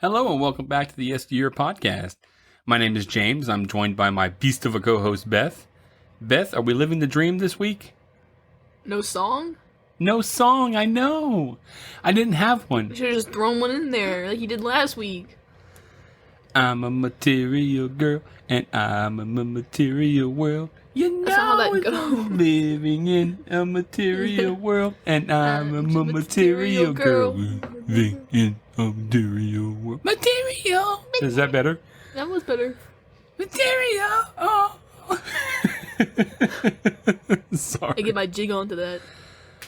Hello and welcome back to the Yesteryear podcast. My name is James. I'm joined by my beast of a co-host, Beth. Beth, are we living the dream this week? No song? No song, I know. I didn't have one. You should have just thrown one in there like you did last week. I'm a material girl and I'm a material world. You know That's not how that goes. I'm living in a material world and I'm a material girl. Living in a material world. Material! Is that better? That was better. Material! Oh! Sorry. I get my jig onto that.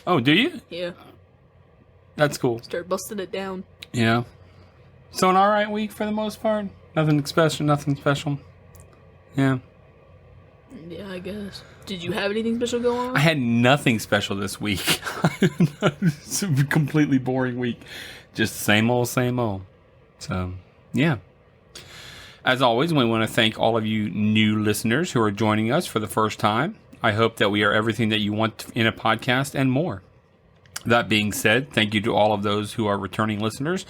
Oh, do you? Yeah. That's cool. Start busting it down. Yeah. So an alright week for the most part? Nothing special. Yeah. Yeah, I guess. Did you have anything special go on? I had nothing special this week. It's a completely boring week. Just same old. So, yeah. As always, we want to thank all of you new listeners who are joining us for the first time. I hope that we are everything that you want in a podcast and more. That being said, thank you to all of those who are returning listeners.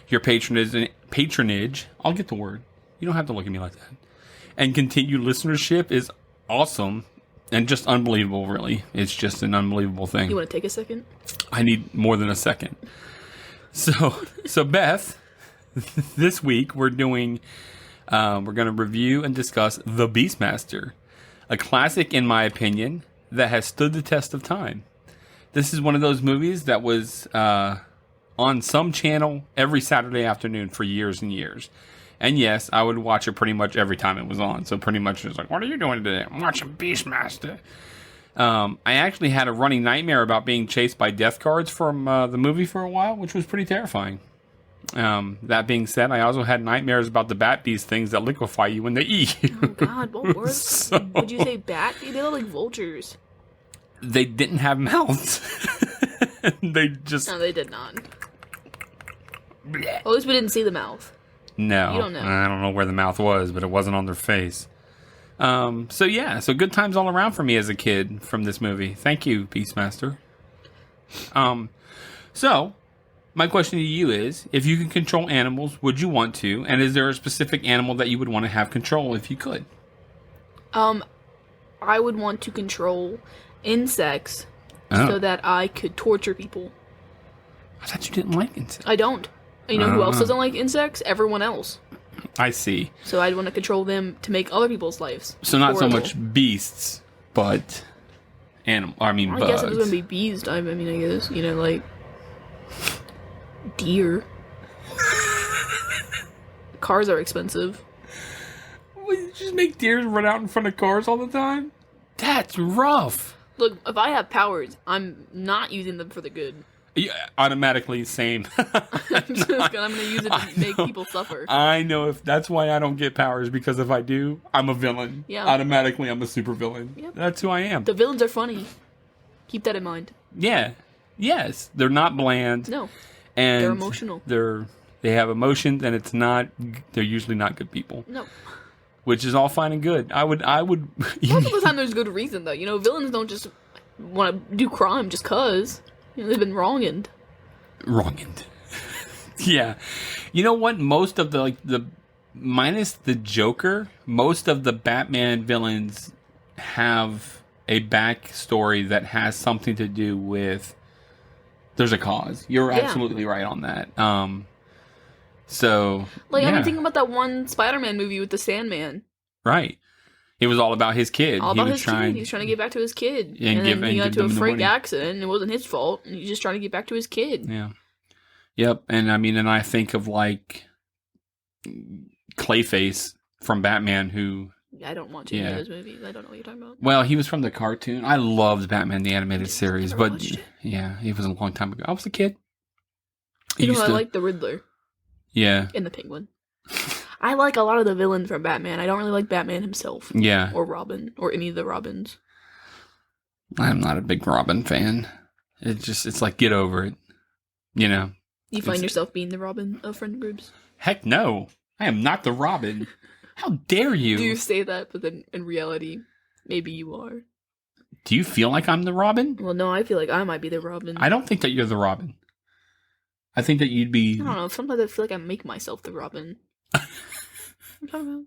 Your patronage, I'll get the word. You don't have to look at me like that. And continued listenership is awesome and just unbelievable, really. It's just an unbelievable thing. You want to take a second? I need more than a second. So Beth, this week we're going to review and discuss The Beastmaster, a classic in my opinion that has stood the test of time. This is one of those movies that was on some channel every Saturday afternoon for years and years. And yes, I would watch it pretty much every time it was on. So pretty much it was like, what are you doing today? I'm watching Beastmaster. I actually had a running nightmare about being chased by death guards from the movie for a while, which was pretty terrifying. That being said, I also had nightmares about the bat beast things that liquefy you when they eat you. Oh God, what words? Would you say bat? They look like vultures. They didn't have mouths. They just... No, they did not. At least we didn't see the mouth. No. You don't know. I don't know where the mouth was, but it wasn't on their face. So good times all around for me as a kid from this movie. Thank you, Beastmaster. So, my question to you is, if you could control animals, would you want to? And is there a specific animal that you would want to have control if you could? I would want to control insects so that I could torture people. I thought you didn't like insects. I don't. You know who else doesn't like insects? Everyone else. I see. So I'd want to control them to make other people's lives So not horrible. so much beasts, but bugs. I guess it was going to be bees. I guess. You know, like deer. Cars are expensive. Would you just make deer run out in front of cars all the time? That's rough. Look, if I have powers, I'm not using them for the good. Yeah, automatically same. I'm going to use it to make people suffer. I know if that's why I don't get powers, because if I do, I'm a villain. Yeah. Automatically, I'm a super villain. Yep. That's who I am. The villains are funny. Keep that in mind. Yeah. Yes. They're not bland. No. And They're emotional. They have emotions, and they're usually not good people. No. Which is all fine and good. I would. Most of the time there's good reason, though. You know, villains don't just want to do crime just cause. You know, they've been wronged. Yeah. You know what? Most of the minus the Joker, most of the Batman villains have a backstory that has something to do with there's a cause. You're absolutely right on that. So like, I'm thinking about that one Spider-Man movie with the Sandman. Right. It was all about his kid. All about his kid. He was trying to get back to his kid. And then he got into a freak accident, and it wasn't his fault. And he's just trying to get back to his kid. Yeah. Yep. And I think of like Clayface from Batman, who... I don't watch any of those movies. I don't know what you're talking about. Well, he was from the cartoon. I loved Batman the Animated Series, but yeah, it was a long time ago. I was a kid. I like the Riddler. Yeah. And the Penguin. I like a lot of the villains from Batman. I don't really like Batman himself. Yeah. Or Robin. Or any of the Robins. I'm not a big Robin fan. It's like, get over it. You know? You find yourself being the Robin of friend groups? Heck no. I am not the Robin. How dare you? Do you say that, but then in reality, maybe you are? Do you feel like I'm the Robin? Well, no, I feel like I might be the Robin. I don't think that you're the Robin. I think that you'd be. I don't know. Sometimes I feel like I make myself the Robin. I'm talking about.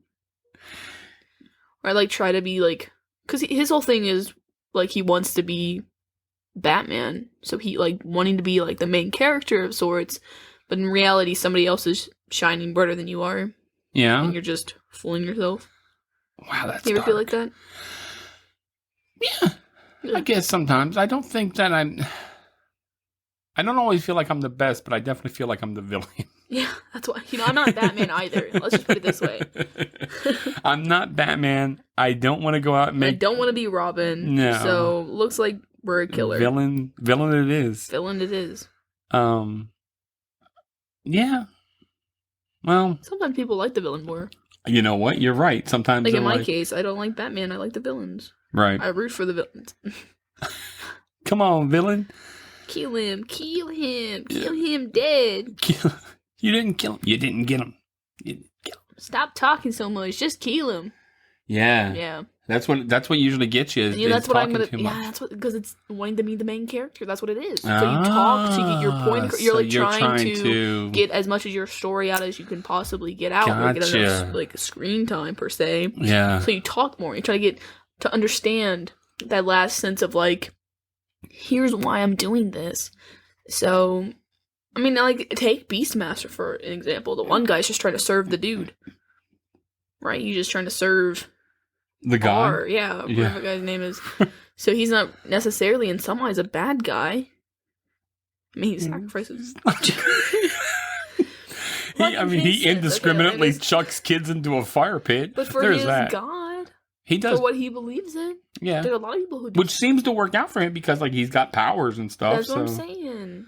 Or I like try to be like, because his whole thing is like he wants to be Batman, so he like wanting to be like the main character of sorts, but in reality, somebody else is shining brighter than you are. Yeah, and you're just fooling yourself. Wow, that's. You ever dark. feel like that? Yeah, I guess sometimes. I don't think that I don't always feel like I'm the best, but I definitely feel like I'm the villain. Yeah, that's why. I'm not Batman either. Let's just put it this way. I'm not Batman. I don't want to go out and I don't want to be Robin. No. So, looks like we're a killer. Villain it is. Villain it is. Yeah. Well. Sometimes people like the villain more. You know what? You're right. Sometimes like in my case, I don't like Batman. I like the villains. Right. I root for the villains. Come on, villain. Kill him. Kill him. Kill him dead. You didn't kill him. You didn't get him. You didn't kill him. Stop talking so much. Just kill him. Yeah. Yeah. That's what usually gets you. Is that's what I'm gonna. Too much. Yeah, that's what because it's wanting to be the main character. That's what it is. So you talk to get your point. You're so like you're trying to get as much of your story out as you can possibly get out. Or get enough like screen time per se. Yeah. So you talk more. You try to get to understand that last sense of like, here's why I'm doing this. So, I mean, like take Beastmaster for an example. The one guy's just trying to serve the dude, right? He's just trying to serve. The guy? Whatever the guy's name is. So he's not necessarily, in some eyes, a bad guy. I mean, he sacrifices. He indiscriminately chucks kids into a fire pit. But for his God, he does. For what he believes in. Yeah. There are a lot of people who do. Which seems to work out for him because, like, he's got powers and stuff. That's what I'm saying.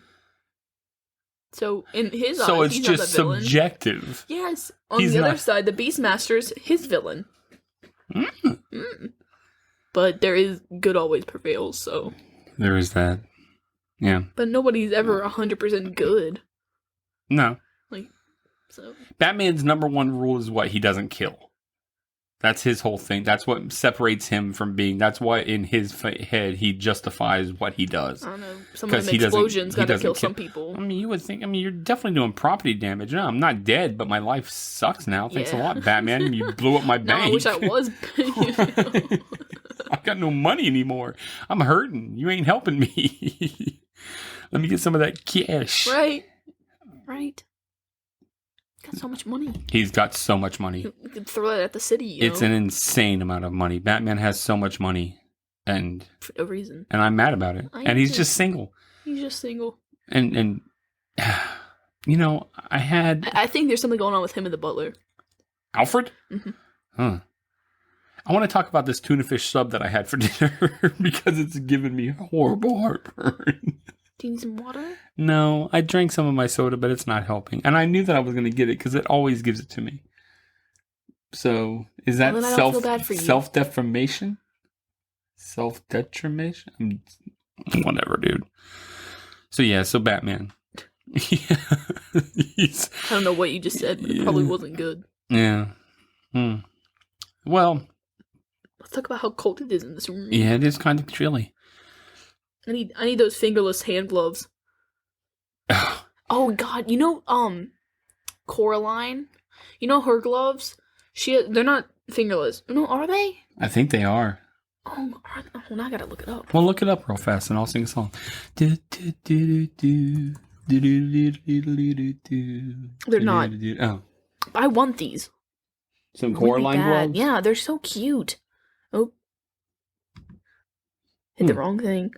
So, in his eyes, it's he's just not the villain. Subjective. Yes. On the other side, the Beastmaster's his villain. But there is good always prevails, so. There is that. Yeah. But nobody's ever 100% good. No. So. Batman's number one rule is what? He doesn't kill. That's his whole thing. That's what separates him from being. That's why in his head he justifies what he does. I don't know. Some of them explosions got to kill some people. I mean, you would think. I mean, you're definitely doing property damage. No, I'm not dead, but my life sucks now. Thanks a lot, Batman. You blew up my bank. I wish I was. I've got no money anymore. I'm hurting. You ain't helping me. Let me get some of that cash. Right. Got so much money. He's got so much money. You could throw that at the city. It's an insane amount of money. Batman has so much money, and for no reason. And I'm mad about it. And he's just single. He's just single. And you know, I think there's something going on with him and the butler. Alfred? Mm-hmm. Huh. I want to talk about this tuna fish sub that I had for dinner because it's giving me horrible heartburn. Do you need some water? No, I drank some of my soda, but it's not helping. And I knew that I was going to get it because it always gives it to me. So, is that self-defamation? Self-detrimation? Whatever, dude. So, yeah, Batman. Yeah. I don't know what you just said, but it probably wasn't good. Yeah. Well. Let's talk about how cold it is in this room. Yeah, it is kind of chilly. I need those fingerless hand gloves. Oh God, you know Coraline? You know her gloves? They're not fingerless. No, are they? I think they are. Oh, now I gotta look it up. Well, look it up real fast and I'll sing a song. They're not. Oh. I want these. Some Coraline gloves? Yeah, they're so cute. Oh. Hit the wrong thing.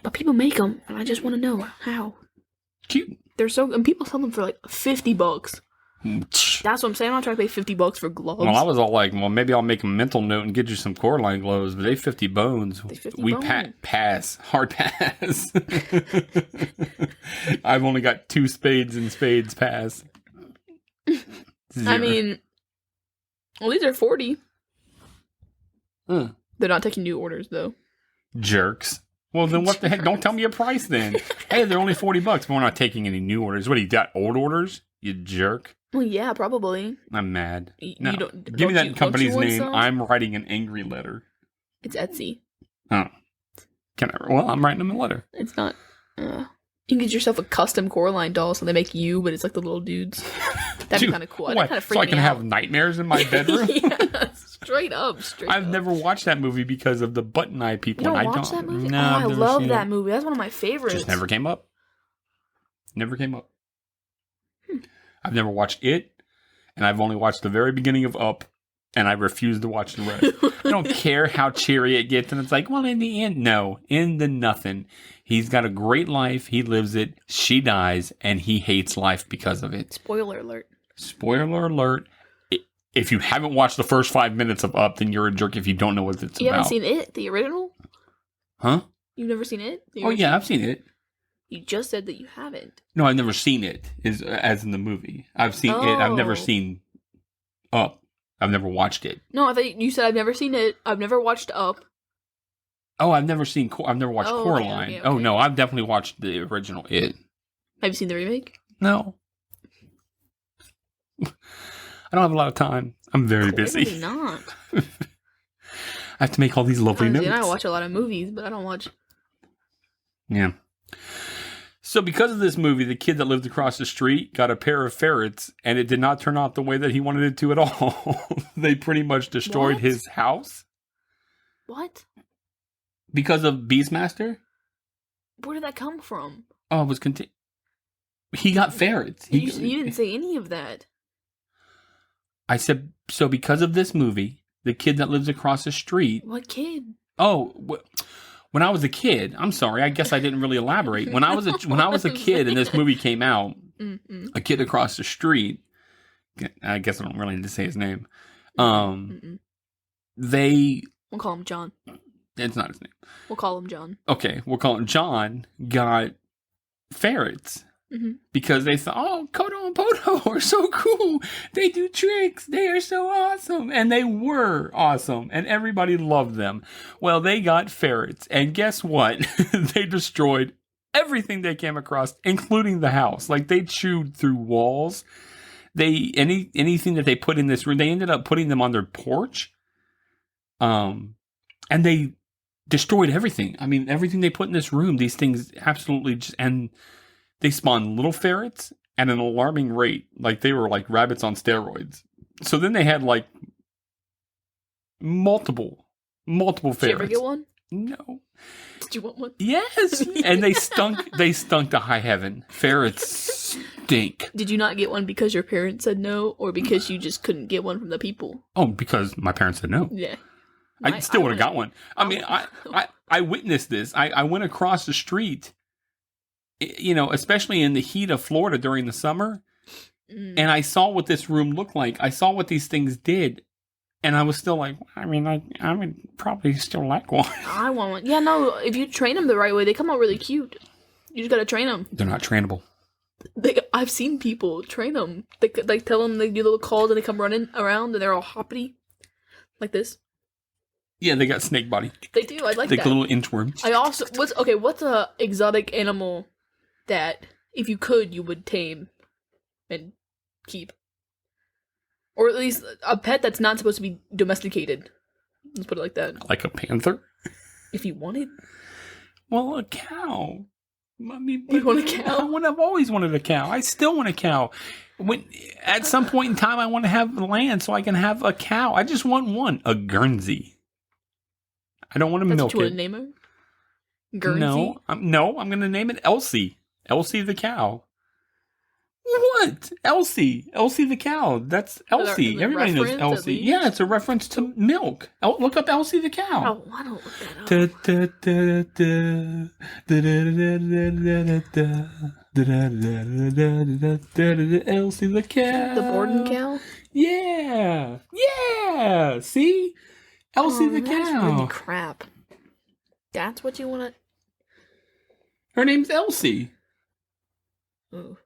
But people make them, and I just want to know how. Cute. They're so, and people sell them for like $50. That's what I'm saying. I'm not trying to pay $50 for gloves. Well, I was all like, well, maybe I'll make a mental note and get you some Coraline gloves, but they 50 bones. We pass. Hard pass. I've only got 2 spades and spades pass. 0. I mean, well, these are 40. They're not taking new orders, though. Jerks. Well, then what the heck? Don't tell me a price then. Hey, they're only $40, but we're not taking any new orders. What, do you got old orders? You jerk. Well, yeah, probably. I'm mad. No. Give me that company's name. I'm writing an angry letter. It's Etsy. Oh. Well, I'm writing them a letter. It's not. You can get yourself a custom Coraline doll, so they make you, but it's like the little dudes. That'd be kind of cool. That kind of freak so I me can out. have nightmares in my bedroom? Yeah, straight up. I've never watched that movie because of the button eye people. You don't watch that movie? No, I love that movie. That's one of my favorites. Just never came up. Never came up. I've never watched it, and I've only watched the very beginning of Up, and I refuse to watch the rest. I don't care how cheery it gets, and it's like, well, in the end, no. In the nothing. He's got a great life. He lives it. She dies, and he hates life because of it. Spoiler alert. Spoiler alert. If you haven't watched the first 5 minutes of Up, then you're a jerk if you don't know what it's about. You haven't seen it? The original? Huh? You've never seen it? Oh, yeah, I've seen it. You just said that you haven't. No, I've never seen it, as in the movie. I've seen it. I've never seen Up. I've never watched it. No, I thought you said I've never seen it. I've never watched Up. Oh, I've never watched Coraline. Okay. Oh, no, I've definitely watched the original It. Have you seen the remake? No. I don't have a lot of time. I'm very busy. Clearly not. I have to make all these lovely notes. I watch a lot of movies, but I don't watch... Yeah. So because of this movie, the kid that lived across the street got a pair of ferrets, and it did not turn out the way that he wanted it to at all. They pretty much destroyed his house. What? Because of Beastmaster? Where did that come from? Oh, it was he got ferrets. You didn't say any of that. I said, so because of this movie, the kid that lives across the street... What kid? Oh, when I was a kid, I'm sorry, I guess I didn't really elaborate. When I was a kid and this movie came out, a kid across the street, I guess I don't really need to say his name, We'll call him John. It's not his name. We'll call him John. Okay, we'll call him John, got ferrets. Because they thought, oh, Kodo and Podo are so cool. They do tricks. They are so awesome. And they were awesome. And everybody loved them. Well, they got ferrets. And guess what? They destroyed everything they came across, including the house. Like, they chewed through walls. Anything that they put in this room, they ended up putting them on their porch. And they destroyed everything. I mean, everything they put in this room, these things absolutely just... And they spawned little ferrets at an alarming rate. Like, they were like rabbits on steroids. So then they had like multiple ferrets. Did you ever get one? No. Did you want one? Yes. And they stunk to high heaven. Ferrets stink. Did you not get one because your parents said no, or because you just couldn't get one from the people? Oh, because my parents said no. Yeah. I still would have got one. I mean, I witnessed this. I went across the street, you know, especially in the heat of Florida during the summer, and I saw what this room looked like. I saw what these things did, and I was still like, I mean, I would probably still like one. I want one. Yeah, no, if you train them the right way, they come out really cute. You just gotta train them. They're not trainable. I've seen people train them. They like tell them they do little calls and they come running around and they're all hoppity, like this. Yeah, they got snake body. They do. I like that. Like little inchworms. What's a exotic animal that if you could, you would tame and keep? Or at least a pet that's not supposed to be domesticated. Let's put it like that. Like a panther? If you wanted. Well, a cow. I mean, you want a cow? I've always wanted a cow. I still want a cow. At some point in time, I want to have land so I can have a cow. I just want one. A Guernsey. I don't want to milk it. That's what you want to name her? Guernsey? No, I'm going to name it Elsie. Elsie the cow. What? Elsie. Elsie the cow. That's Elsie. Everybody knows Elsie. Yeah, it's a reference to milk. Look up Elsie the cow. Oh, I don't look that up. Elsie the cow. The Borden cow? Yeah. Yeah. See? Elsie the cow. That's really crap. That's what you want to... Her name's Elsie. Ooh.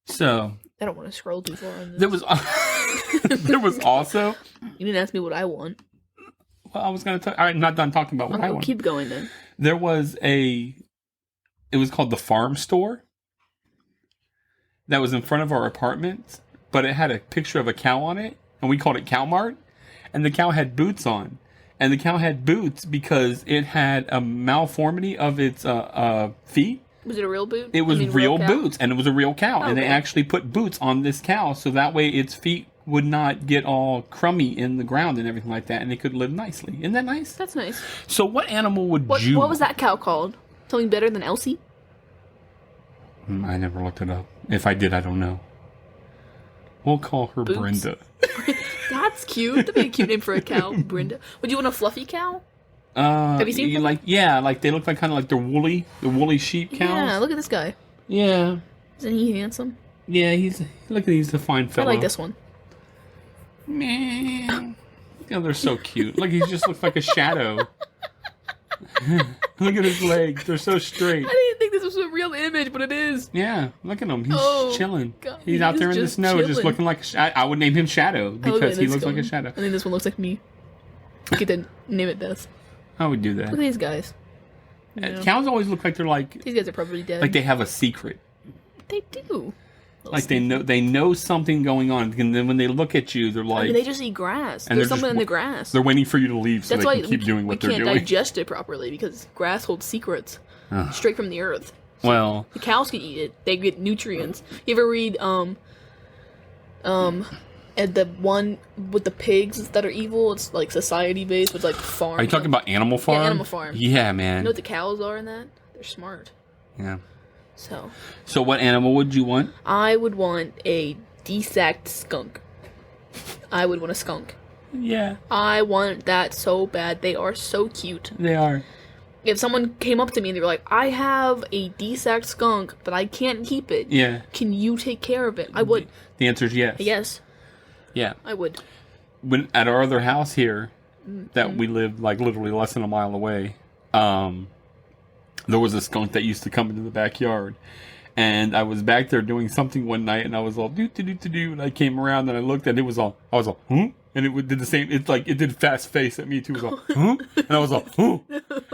So... I don't want to scroll too far on this. There was also... You didn't ask me what I want. Well, I was going to talk... I'm not done talking about what I want. Keep going then. There was it was called the Farm Store. That was in front of our apartment. But it had a picture of a cow on it. And we called it Cow Mart. And the cow had boots on. And the cow had boots because it had a malformity of its feet. Was it a real boot? It was real cow? boots, and it was a real cow. Oh, and they okay. actually put boots on this cow, so that way its feet would not get all crummy in the ground and everything like that, and it could live nicely. Isn't that nice? That's nice. So what animal would you... What was that cow called? Something better than Elsie? I never looked it up. If I did, I don't know. We'll call her Boots. Brenda. That's cute. That'd be a cute name for a cow, Brenda. Would you want a fluffy cow? Have you seen them? like they look like kind of like the woolly sheep cows. Yeah, look at this guy. Yeah. Isn't he handsome? Yeah, he's a fine fellow. I like this one. Man. Yeah, they're so cute. Look, he just looks like a shadow. Look at his legs. They're so straight. I didn't think this was a real image, but it is. Yeah, look at him. He's chilling. God, He's out there in the just snow, just chilling. looking like I would name him Shadow because he looks like a shadow. I think this one looks like me. You get to name it Beth. I would do that. Look at these guys. You know, Cows always look like they're like these guys are probably dead. they have a secret. They do. Like they know something going on, and then when they look at you, they're like, they just eat grass. and There's they're something just- in the grass. they're waiting for you to leave so That's they why can keep doing what we they're can't doing. digest it properly because grass holds secrets Ugh. straight from the earth. Well, The cows can eat it. They get nutrients. You ever read and the one with the pigs that are evil? It's like society based with like farm. are you talking about Animal Farm? Animal Farm. Yeah, man. You know what the cows are in that? They're smart. Yeah. So what animal would you want? I would want a desacked skunk. I would want a skunk. Yeah, I want that so bad. They are so cute. they are. If someone came up to me and they were like, I have a desacked skunk, but I can't keep it. Yeah. Can you take care of it? I would. The answer is yes. Yes, Yeah. I would. When at our other house here, that Mm-hmm. we lived like literally less than a mile away, there was a skunk that used to come into the backyard, and I was back there doing something one night, and I was all do do do do do, and I came around and I looked and it was all I was all and it did the same. It's like it did fast face at me too. It was all and I was all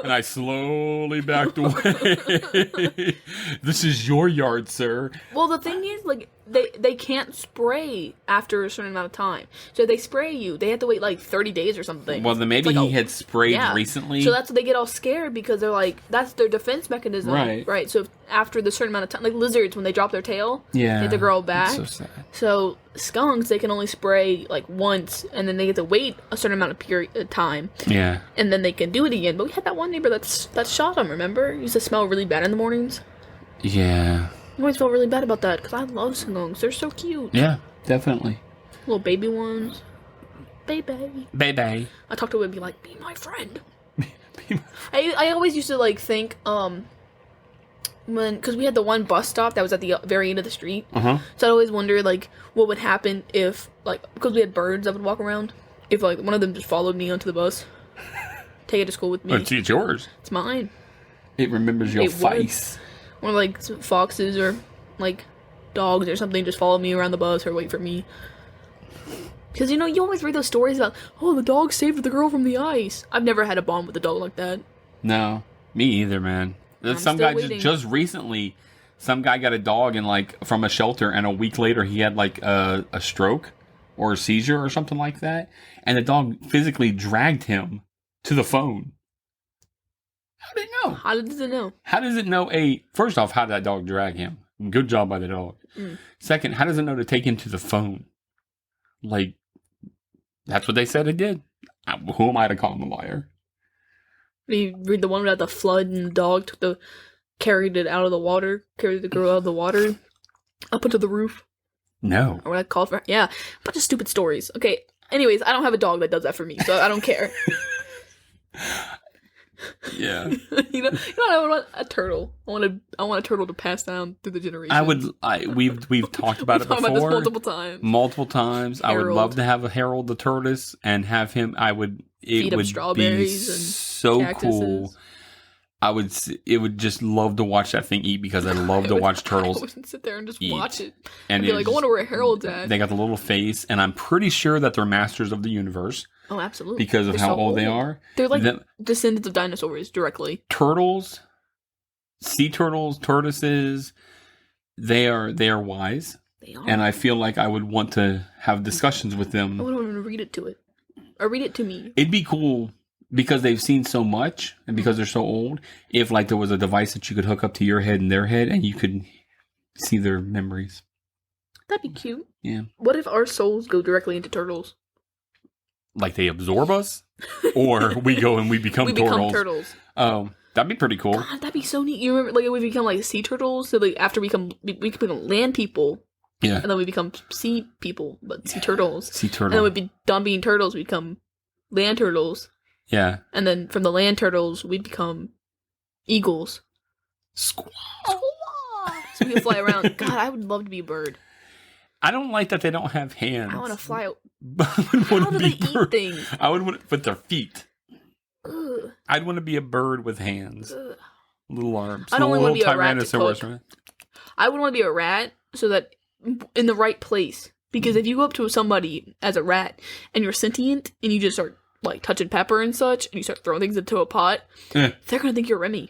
and I slowly backed away. This is your yard, sir. Well, the thing is, like, they can't spray after a certain amount of time. So if they spray you, they have to wait like 30 days or something. Well, then maybe It's like he had sprayed recently. So that's what they get all scared because they're like, that's their defense mechanism. Right. Right. So if after the certain amount of time, like lizards, when they drop their tail, Yeah. they have to grow back. That's so sad. So skunks, they can only spray like once, and then they get to wait a certain amount of time, Yeah. and then they can do it again. But we had that one neighbor that shot him. Remember? He used to smell really bad in the mornings. Yeah. I always felt really bad about that because I love skunks. They're so cute. Yeah, definitely. Little baby ones. Baby. Baby. I talk to him and be like, be my friend. I always used to like think, because we had the one bus stop that was at the very end of the street. Uh-huh. So I always wondered like what would happen if because we had birds that would walk around, if like one of them just followed me onto the bus, take it to school with me. It's yours. It's mine. It remembers your It would. face. Or like some foxes or like dogs or something just follow me around the bus or wait for me. Because you always read those stories about, oh, the dog saved the girl from the ice. I've never had a bond with a dog like that. No, me either, man. There's some still guy waiting. just recently, some guy got a dog and like from a shelter, and a week later he had like a stroke or a seizure or something like that, and the dog physically dragged him to the phone. How did it know? How does it know? How does it know? First off, how did that dog drag him? Good job by the dog. Second, how does it know to take him to the phone? Like, that's what they said it did. Who am I to call him a liar? You read the one about the flood and the dog carried it out of the water, carried the girl out of the water, up into the roof. No. Or what I called for. Yeah, a bunch of stupid stories. Okay, anyways, I don't have a dog that does that for me, so I don't care. Yeah. I want a turtle. I want a turtle to pass down through the generations. We've talked about it We've talked before. about this multiple times. Multiple times. I would Harold. love to have a Harold the tortoise and have him. Feed him would be strawberries and so cactuses. cool. It would just love to watch that thing eat because I love to watch I turtles would sit there and just eat. watch it. and I'd be like, I wonder where Harold's at. They got the little face, and I'm pretty sure that they're masters of the universe Oh, absolutely. because of They're how so old they are. They're like The- descendants of dinosaurs directly. Turtles, sea turtles, tortoises, they are wise, They are. and I feel like I would want to have discussions with them. I would want to read it to it. Or read it to me. It'd be cool because they've seen so much and because they're so old, if like there was a device that you could hook up to your head and their head and you could see their memories. That'd be cute. Yeah. What if our souls go directly into turtles? Like they absorb us? Or we go and we become turtles? We become turtles. Oh, that'd be pretty cool. God, that'd be so neat. You remember, like, we become, like, sea turtles? So, like, after we can become land people. Yeah. And then we become sea people, but sea turtles. Sea turtles. And then we'd be done being turtles, we'd become land turtles. Yeah. And then from the land turtles, we'd become eagles. Squaw. So we can fly around. God, I would love to be a bird. I don't like that they don't have hands. I want to fly out. How do they eat things? I would want with their feet. Ugh. I'd want to be a bird with hands. Ugh. Little arms. I don't want to be a rat to cook. I would want to be a rat so that in the right place. Because if you go up to somebody as a rat and you're sentient and you just start like touching pepper and such and you start throwing things into a pot, they're going to think you're Remy.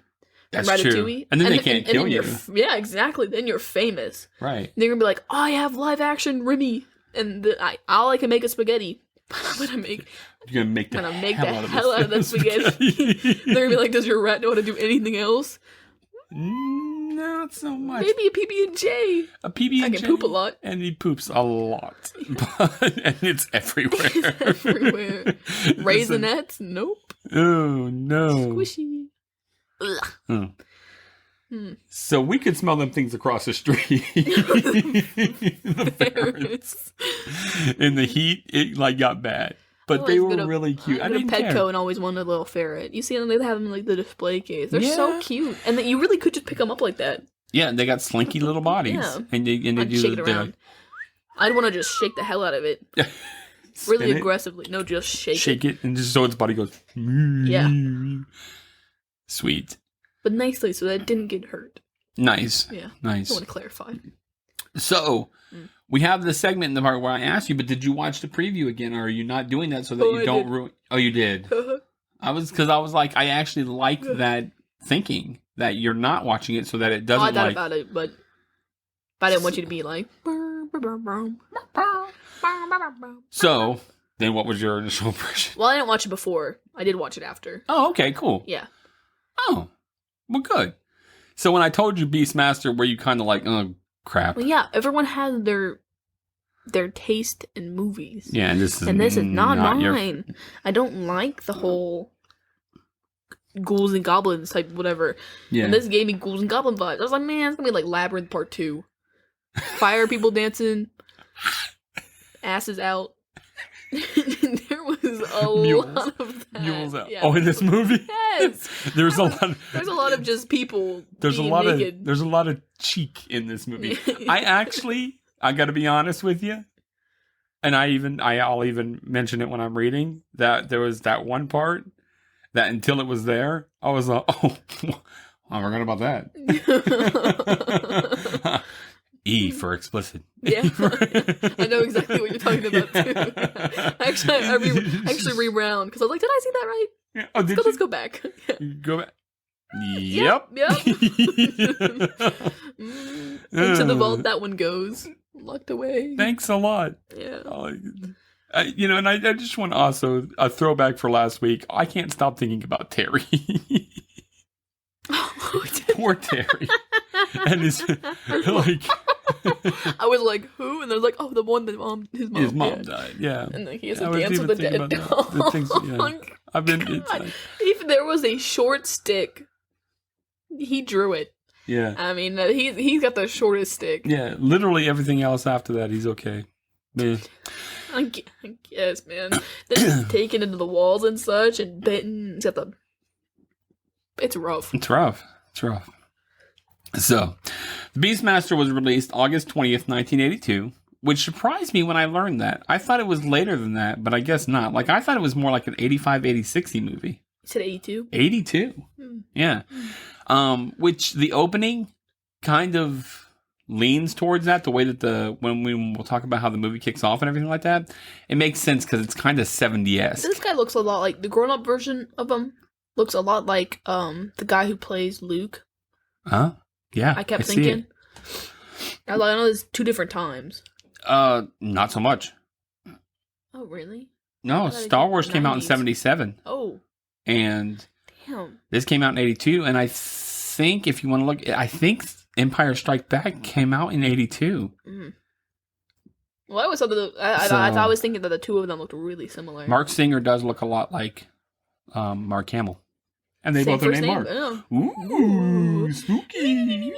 That's true. And then they can't kill you. Yeah, exactly. Then you're famous. Right. They're going to be like, I have live action Remy. And all I can make is spaghetti. I'm gonna make the hell out of that spaghetti. They're gonna be like, does your rat know how to do anything else? Not so much. Maybe a PB&J. A PB&J. I can poop a lot. And he poops a lot. And it's everywhere. It's everywhere. Raisinets? Nope. Oh, no. Squishy. Ugh. So we could smell them things across the street. The ferrets. In the heat, it like got bad. But they were really cute. I didn't care. Petco and always wanted a little ferret. You see them, they have them in like the display case. They're so cute. And you really could just pick them up like that. Yeah, they got slinky little bodies. Yeah. And they do shake it around. I'd want to just shake the hell out of it. Really aggressively. No, just shake it. Shake it and just so its body goes. Yeah. Sweet. But nicely, so that it didn't get hurt. Nice. Yeah. Nice. I want to clarify. So, we have the segment in the part where I asked you, but did you watch the preview again, or are you not doing that so that you don't ruin... Oh, you did? I was like, I actually like that thinking, that you're not watching it so that it doesn't I thought about it, but I didn't want you to be like... So, then what was your initial impression? Well, I didn't watch it before. I did watch it after. Oh, okay, cool. Yeah. Oh, well, good. So when I told you Beastmaster, were you kind of like, oh, crap? Well, yeah, everyone has their taste in movies. Yeah, and this is not mine. I don't like the whole ghouls and goblins type whatever. Yeah. And this gave me ghouls and goblin vibes. I was like, man, it's gonna be like Labyrinth Part 2. Fire people dancing, asses out. There was a lot of that. Mules out. Yeah. Oh, in this movie? Yes. There's a lot of just people. There's a lot of cheek in this movie. I got to be honest with you, and I'll even mention it when I'm reading that there was that one part that until it was there, I was like, oh, I forgot about that. E for explicit. Yeah, I know exactly what you're talking about too. I actually rewound because I was like, did I see that right? Yeah. Oh, let's go back. Go back. Yep. Into the vault that one goes. Locked away. Thanks a lot. Yeah. And I just want to also a throwback for last week. I can't stop thinking about Terry. Poor Terry. And his like I was like, who? And they're like, oh, the one that his mom died. Yeah. And then he has to dance with the dead dog. If there was a short stick, he drew it. Yeah. I mean, he's got the shortest stick. Yeah. Literally everything else after that, he's okay. Man. I guess, man. Then he's taken into the walls and such and bitten. He's got the... It's rough. It's rough. So, The Beastmaster was released August 20th, 1982, which surprised me when I learned that. I thought it was later than that, but I guess not. Like, I thought it was more like an 85, 86 movie. You said 82? 82. Yeah. Which the opening kind of leans towards that, the way that when we'll talk about how the movie kicks off and everything like that, it makes sense because it's kind of 70-esque. This guy looks a lot like the grown-up version of him. Looks a lot like the guy who plays Luke. Huh? Yeah. I kept thinking. I know there's 2 different times. Not so much. Oh, really? No, Star Wars came out in 77. Oh. And Damn. this came out in 82. And I think, if you want to look, I think Empire Strike Back came out in 82. Mm. Well, I was thinking that the two of them looked really similar. Mark Singer does look a lot like Mark Hamill. And they Same both are first named name, Mark. yeah. Ooh, spooky.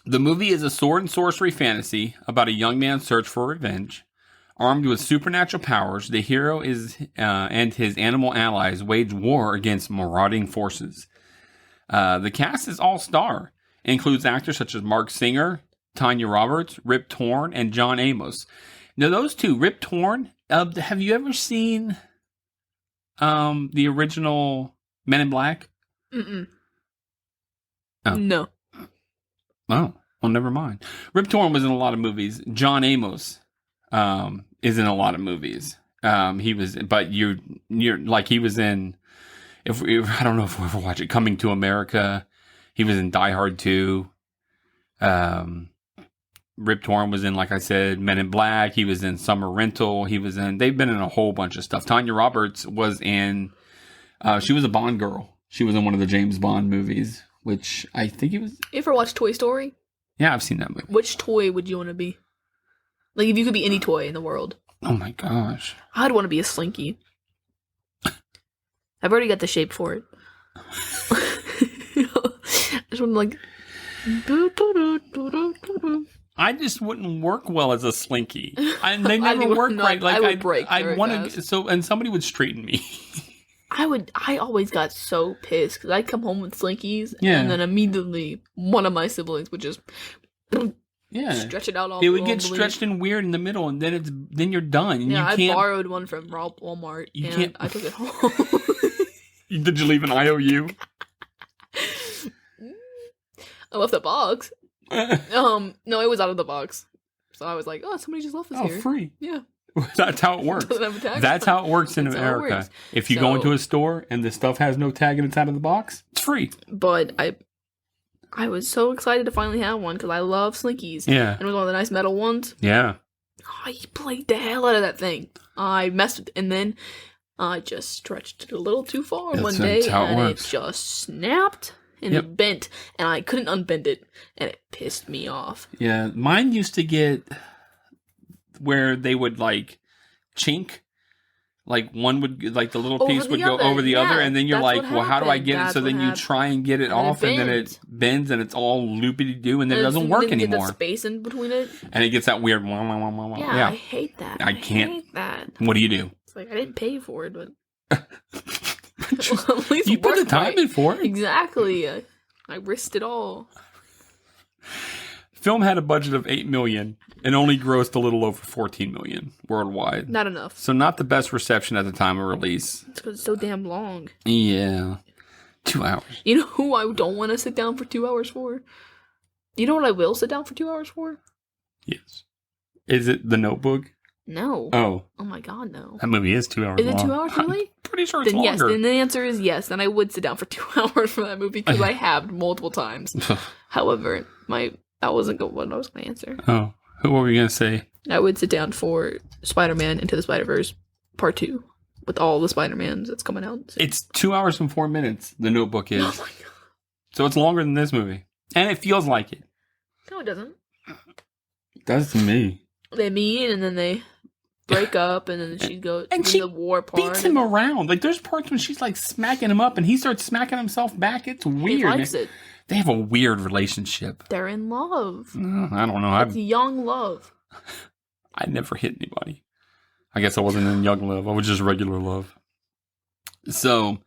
The movie is a sword and sorcery fantasy about a young man's search for revenge. Armed with supernatural powers, the hero and his animal allies wage war against marauding forces. The cast is all-star. It includes actors such as Mark Singer, Tanya Roberts, Rip Torn, and John Amos. Now, those two, Rip Torn, have you ever seen the original Men in Black? Mm-mm. Oh. No. Oh, well, never mind. Rip Torn was in a lot of movies. John Amos is in a lot of movies. He was, but you're like, he was in, if I don't know if we'll ever watch it, Coming to America. He was in Die Hard 2. Rip Torn was in, like I said, Men in Black. He was in Summer Rental. They've been in a whole bunch of stuff. Tanya Roberts was in, she was a Bond girl. She was in one of the James Bond movies, which I think it was. You ever watched Toy Story? Yeah, I've seen that movie. Which toy would you want to be? Like, if you could be any toy in the world. Oh my gosh. I'd want to be a Slinky. I've already got the shape for it. I just want to, like... I just wouldn't work well as a Slinky. They never work right. Like, I would break. I'd want to... and somebody would straighten me. I always got so pissed because I'd come home with Slinkies, yeah. And then immediately one of my siblings would just stretch it out all. It would get stretched and weird in the middle, and then you're done. And I borrowed one from Walmart, and I took it home. Did you leave an IOU? I left the box. No, it was out of the box. So I was like, oh, somebody just left this here. Oh, free. Yeah. That's how it works. That's how it works in America. If you go into a store and the stuff has no tag and it's out of the box, it's free. But I was so excited to finally have one because I love Slinkies. Yeah. And it was one of the nice metal ones. Yeah. I played the hell out of that thing. I messed with it, and then I just stretched it a little too far one day, and it just snapped. And it bent, and I couldn't unbend it, and it pissed me off. Yeah, mine used to get where they would, like, chink. Like, one would, like, the little piece would go over the other, and then you're like, well, how do I get it? So then you try and get it off, and then it bends, and it's all loopity-doo, and then it doesn't work anymore. Get the space in between it. And it gets that weird... Yeah, I hate that. I can't. Hate that. What do you do? It's like, I didn't pay for it, but... Well, at least you put the time in for it. Exactly. I risked it all. Film had a budget of $8 million and only grossed a little over $14 million worldwide. Not enough. So not the best reception at the time of release. It's because it's so damn long. Yeah. 2 hours. You know who I don't want to sit down for 2 hours for? You know what I will sit down for 2 hours for? Yes. Is it The Notebook? No. Oh. Oh my god, no. That movie is 2 hours long. Is it 2 hours really? I'm pretty sure it's then longer. Yes, then the answer is yes. Then I would sit down for 2 hours for that movie because I have multiple times. However, that wasn't what I was going to answer. Oh. What were you going to say? I would sit down for Spider-Man Into the Spider-Verse Part 2 with all the Spider-Mans that's coming out. It's 2 hours and 4 minutes, The Notebook is. Oh my god. So it's longer than this movie. And it feels like it. No, it doesn't. It does to me. They meet and then they break up and then she goes and to she the war part. Beats him around. Like, there's parts when she's like smacking him up and he starts smacking himself back. It's weird. He likes it. They have a weird relationship. They're in love. I don't know. It's young love. I never hit anybody. I guess I wasn't in young love. I was just regular love. So,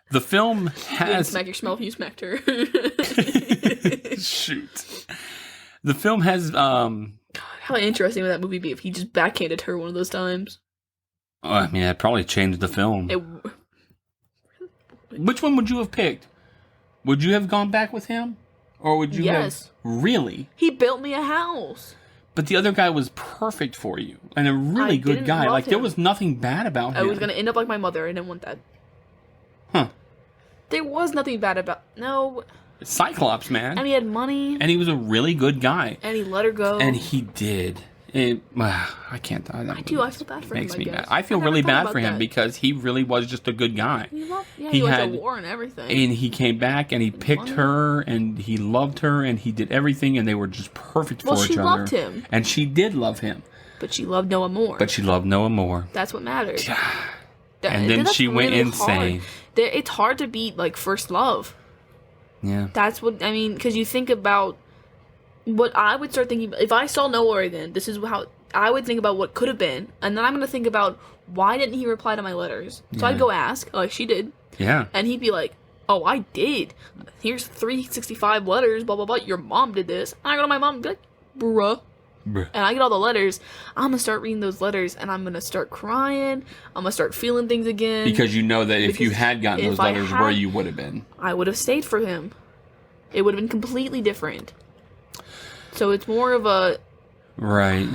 the film has... You didn't smack your smell if you smacked her. Shoot. The film has... How interesting would that movie be if he just backhanded her one of those times? I mean, that probably changed the film. Which one would you have picked? Would you have gone back with him? Or would you have... Really? He built me a house. But the other guy was perfect for you. And a really good guy. Like, there was nothing bad about him. I was going to end up like my mother. I didn't want that. Huh. There was nothing bad about... No. Cyclops, man. And he had money. And he was a really good guy. And he let her go. And he did. I can't. I do. I feel bad for him. Makes I me guess. mad. I feel really bad for him because he really was just a good guy. He went to war and everything. And he came back and he picked her and he loved her and he did everything and they were just perfect for each other. Well, she loved him. And she did love him. But she loved Noah more. That's what matters. And then she went insane. It's hard to beat, like, first love. Yeah. That's what, I mean, because you think about what I would start thinking, if I saw Noah again, this is how I would think about what could have been, and then I'm going to think about, why didn't he reply to my letters? So I'd go ask, like she did. Yeah. And he'd be like, oh, I did. Here's 365 letters, blah, blah, blah. Your mom did this. And I go to my mom and be like, bruh. And I get all the letters. I'm going to start reading those letters, and I'm going to start crying. I'm going to start feeling things again. Because you know that if you had gotten those letters, where you would have been. I would have stayed for him. It would have been completely different. So it's more of a... Right.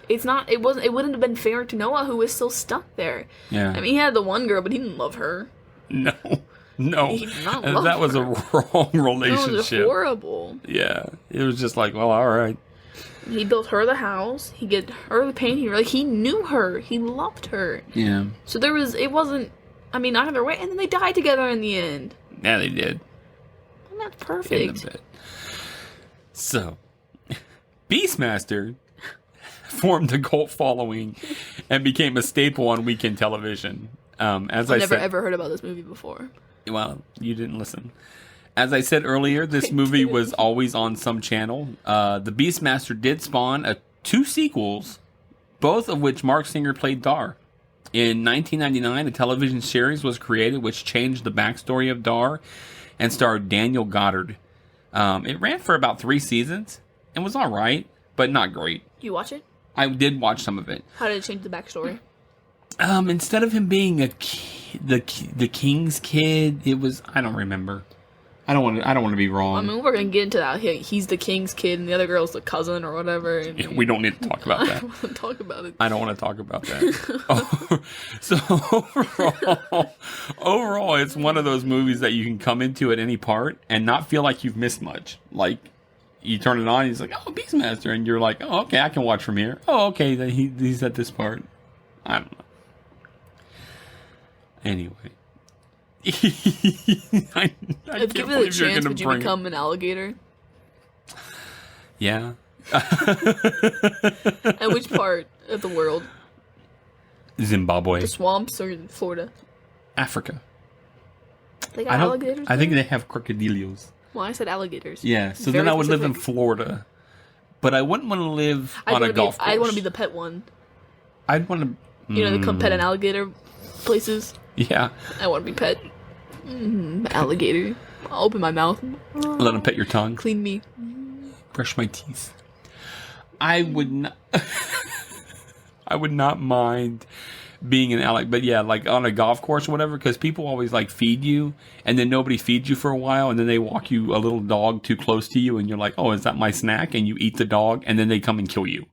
It wouldn't have been fair to Noah, who was still stuck there. Yeah. I mean, he had the one girl, but he didn't love her. No. He did not love that was her. a wrong relationship. It was horrible. Yeah. It was just like, well, all right. He built her the house. He get her the paint. He knew her. He loved her. Yeah. So it wasn't, I mean, either way. And then they died together in the end. Yeah, they did. And that's perfect. So, Beastmaster formed a cult following and became a staple on weekend television. I've never ever heard about this movie before. Well, you didn't listen. As I said earlier, this movie was always on some channel. The Beastmaster did spawn 2 sequels, both of which Mark Singer played Dar. In 1999, a television series was created which changed the backstory of Dar and starred Daniel Goddard. It ran for about 3 seasons and was all right, but not great. You watch it? I did watch some of it. How did it change the backstory? Instead of him being the king's kid, it was, I don't remember. I don't want to be wrong. I mean, we're gonna get into that. He's the king's kid, and the other girl's the cousin or whatever. And we don't need to talk about that. I don't want to talk about it. I don't want to talk about that. So overall, it's one of those movies that you can come into at any part and not feel like you've missed much. Like, you turn it on, he's like, "Oh, Beastmaster," and you're like, "Oh, okay, I can watch from here." Oh, okay, he's at this part. I don't know. Anyway. I if given the chance, would you become an alligator? Yeah. And which part of the world? Zimbabwe. The swamps or Florida? Africa. They got alligators? I think they have crocodilios. Well, I said alligators. Yeah, so then I would live in Florida. But I wouldn't want to live on a golf course. I'd want to be the pet one. I'd want to... You know, they come pet an alligator places? Yeah. I want to be pet. Alligator. I'll open my mouth. Let him pet your tongue. Clean me. Brush my teeth. I would not... I would not mind being an alligator. But yeah, like on a golf course or whatever, because people always like feed you, and then nobody feeds you for a while, and then they walk you a little dog too close to you, and you're like, oh, is that my snack? And you eat the dog, and then they come and kill you.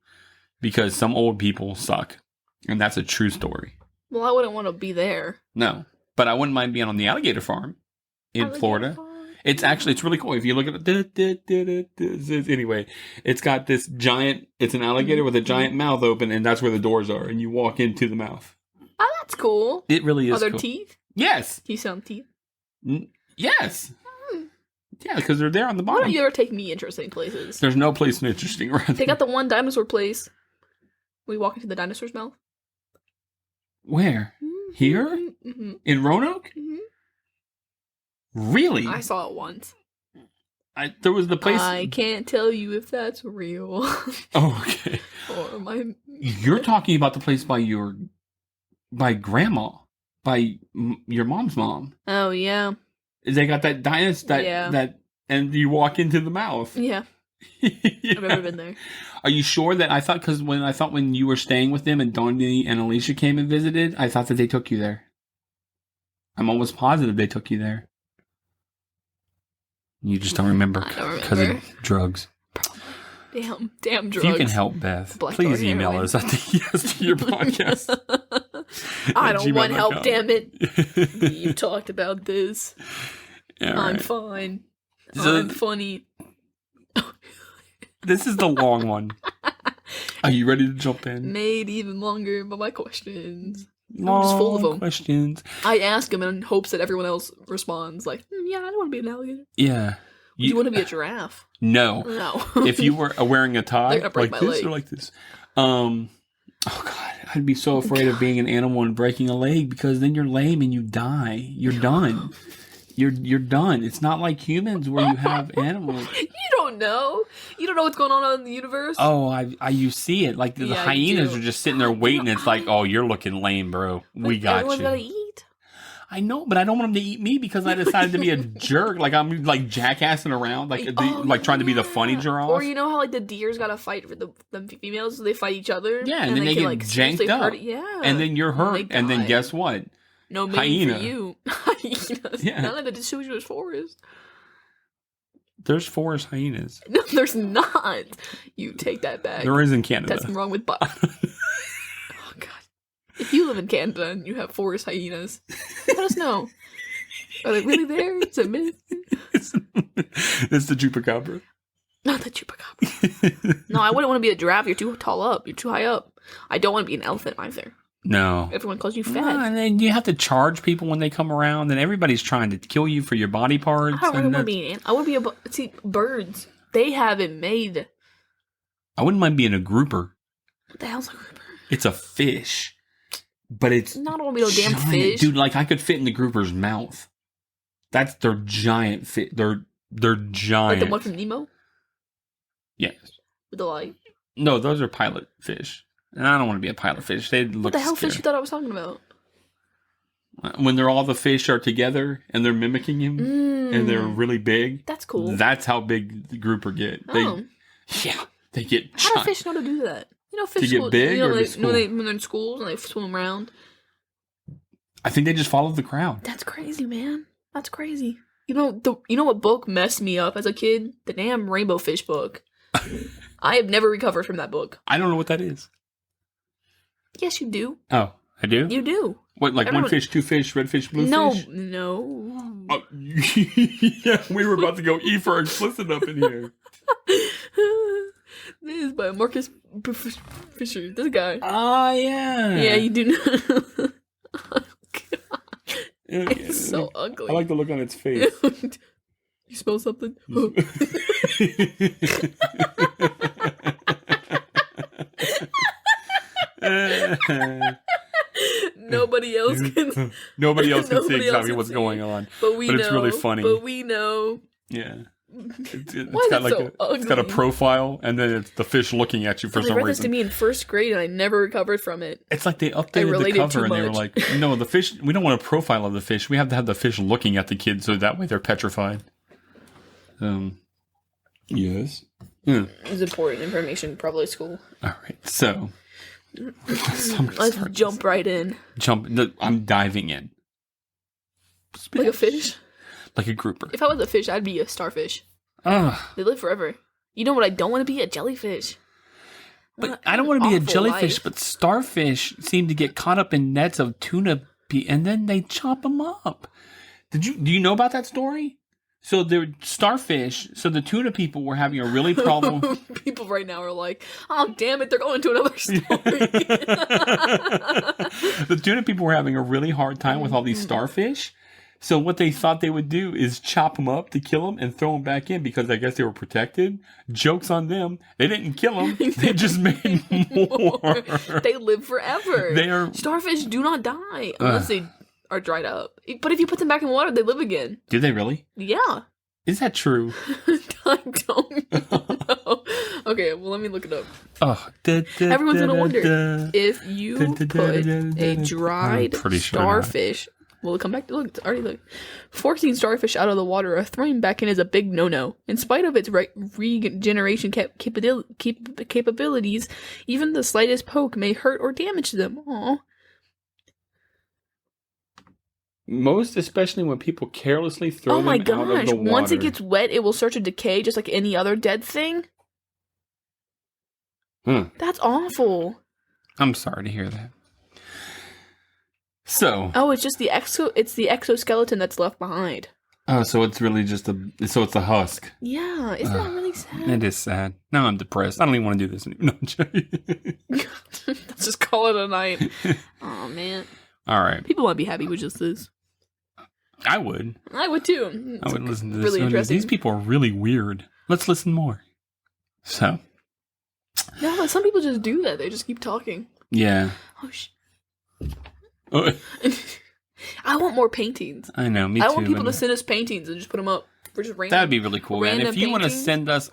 Because some old people suck. And that's a true story. Well, I wouldn't want to be there. No. But I wouldn't mind being on the alligator farm in Florida. It's really cool. If you look at it, anyway, it's got this giant, it's an alligator with a giant mouth open, and that's where the doors are, and you walk into the mouth. Oh, that's cool. It really is. Are there cool. teeth? Yes. Do you see teeth? Yes. Yeah, because they're there on the bottom. Why don't you ever take me interesting places? There's no place interesting around. They got the one dinosaur place. We walk into the dinosaur's mouth. Where? Here? Mm-hmm. In Roanoke? Mm-hmm. Really? I saw it once. There was the place... I can't tell you if that's real. Oh, okay. Or my... You're talking about the place by grandma. By your mom's mom. Oh, yeah. They got that dinosaur, and you walk into the mouth. Yeah. I've never been there. Are you sure that because when you were staying with them and Donnie and Alicia came and visited, I thought that they took you there. I'm almost positive they took you there. You just don't remember because of drugs. Damn drugs. If you can help Beth, please email us at the Yes to Your Podcast. I don't want help, damn it. You talked about this. I'm fine. I'm funny. This is the long one. Are you ready to jump in? Made even longer by my questions. Long I'm just full of them. questions. I ask them in hopes that everyone else responds like, yeah, I don't want to be an alligator. Yeah. Do you want to be a giraffe? No. No. If you were wearing a tie They're gonna break like my this leg. or like this. Oh God, I'd be so afraid of being an animal and breaking a leg because then you're lame and you die. You're done. You're done. It's not like humans where you have animals. You don't know. You don't know what's going on in the universe. Oh, you see it. Like the Yeah, hyenas you do. are just sitting there waiting. It's like, oh, you're looking lame, bro. We got everyone's you. gotta eat. I know, but I don't want them to eat me because I decided to be a jerk. Like I'm like jackassing around, like trying to be the funny giraffe. Or you know how like the deer's gotta fight for the females, so they fight each other. Yeah, and then they can, get like, seriously janked up. hurt- yeah, And then you're hurt, they and then die. guess what? No meaning Hyena. for you. Hyenas. Yeah. Not like the deciduous forest. There's forest hyenas. No, there's not. You take that back. There is in Canada. That's wrong with oh God. If you live in Canada and you have forest hyenas, let us know. Are they really there? Is it myth? It's the chupacabra. Not the chupacabra. No, I wouldn't want to be a giraffe. You're too tall up. You're too high up. I don't want to be an elephant either. No. Everyone calls you fat. No, and then you have to charge people when they come around, and everybody's trying to kill you for your body parts. I don't really and want to be an. I want to be a. See, birds. They have it made. I wouldn't mind being a grouper. What the hell's a grouper? It's a fish, but it's Not want to be no damn giant. fish. Dude, like I could fit in the grouper's mouth. That's their giant fit. They're giant. Like the one from Nemo Yes. with the light. No, those are pilot fish. And I don't want to be a pilot fish. They look What the hell scary. fish you thought I was talking about? When they're all the fish are together and they're mimicking him and they're really big. That's cool. That's how big the grouper get. They, Oh. yeah, they get How do giant. fish know to do that? You know, fish To get school, big you know, or to like, school? when they're in schools and they swim around. I think they just follow the crowd. That's crazy, man. That's crazy. You know what book messed me up as a kid? The damn Rainbow Fish book. I have never recovered from that book. I don't know what that is. Yes, you do. Oh, I do? You do. What, like Everyone- one fish, two fish, red fish, blue No, fish? no. Oh, yeah, we were about to go E for explicit up in here. This is by Marcus Fisher. This guy. Oh, yeah. Yeah, you do know. Oh, God. It's It's so ugly. I like the look on its face. You smell something? Nobody else can. Nobody else can see Nobody else exactly can what's see. going on. But we But know. it's really funny. But we know. Yeah. It's Why is got it like so it's got a ugly? profile, and then it's the fish looking at you for They some read this to reason. me in first grade, and I never recovered from it. It's like they updated the related cover, too and they were much. like, "No, the fish. We don't want a profile of the fish. We have to have the fish looking at the kid, so that way they're petrified." Yes. Yeah. It's important information, probably school. All right. So Let's jump right in. I'm diving in. Like a fish? Like a grouper. If I was a fish, I'd be a starfish. Ugh. They live forever. You know what I don't want to be? A jellyfish. But I don't want to be a Awful jellyfish, life. but starfish seem to get caught up in nets of tuna, and then they chop them up. Do you know about that story? So they're starfish. So the tuna people were having a really problem. People right now are like, oh, damn it, they're going to another story. The tuna people were having a really hard time with all these starfish. So what they thought they would do is chop them up to kill them and throw them back in because I guess they were protected. Joke's on them. They didn't kill them. They just made more. They live forever. They are- Starfish do not die unless they are dried up. But if you put them back in water, they live again. Do they really? Yeah. Is that true? I don't know. Okay, well, let me look it up. Oh, Everyone's going to wonder if you put a dried I'm pretty sure not. starfish. Will it come back? Look, it's already like forcing starfish out of the water or throwing back in is a big no-no. In spite of its regeneration capabilities, even the slightest poke may hurt or damage them. Aww. Most especially when people carelessly throw Oh my them out of gosh! the water. Once it gets wet, it will start to decay just like any other dead thing. That's awful. I'm sorry to hear that. So, Oh, it's just the exoskeleton that's left behind. Oh, so it's really just so it's a husk. Yeah, isn't that really sad? It is sad. Now I'm depressed. I don't even want to do this anymore. No, I'm joking. Let's just call it a night. Oh, man. All right. People want to be happy with just this. I would. I would too. I would listen to this. Really interesting. These people are really weird. Let's listen more. So. No, but some people just do that. They just keep talking. Yeah. Oh, I want more paintings. I know, me too. I want people to send us paintings and just put them up for just random. That'd be really cool. And if you want to send us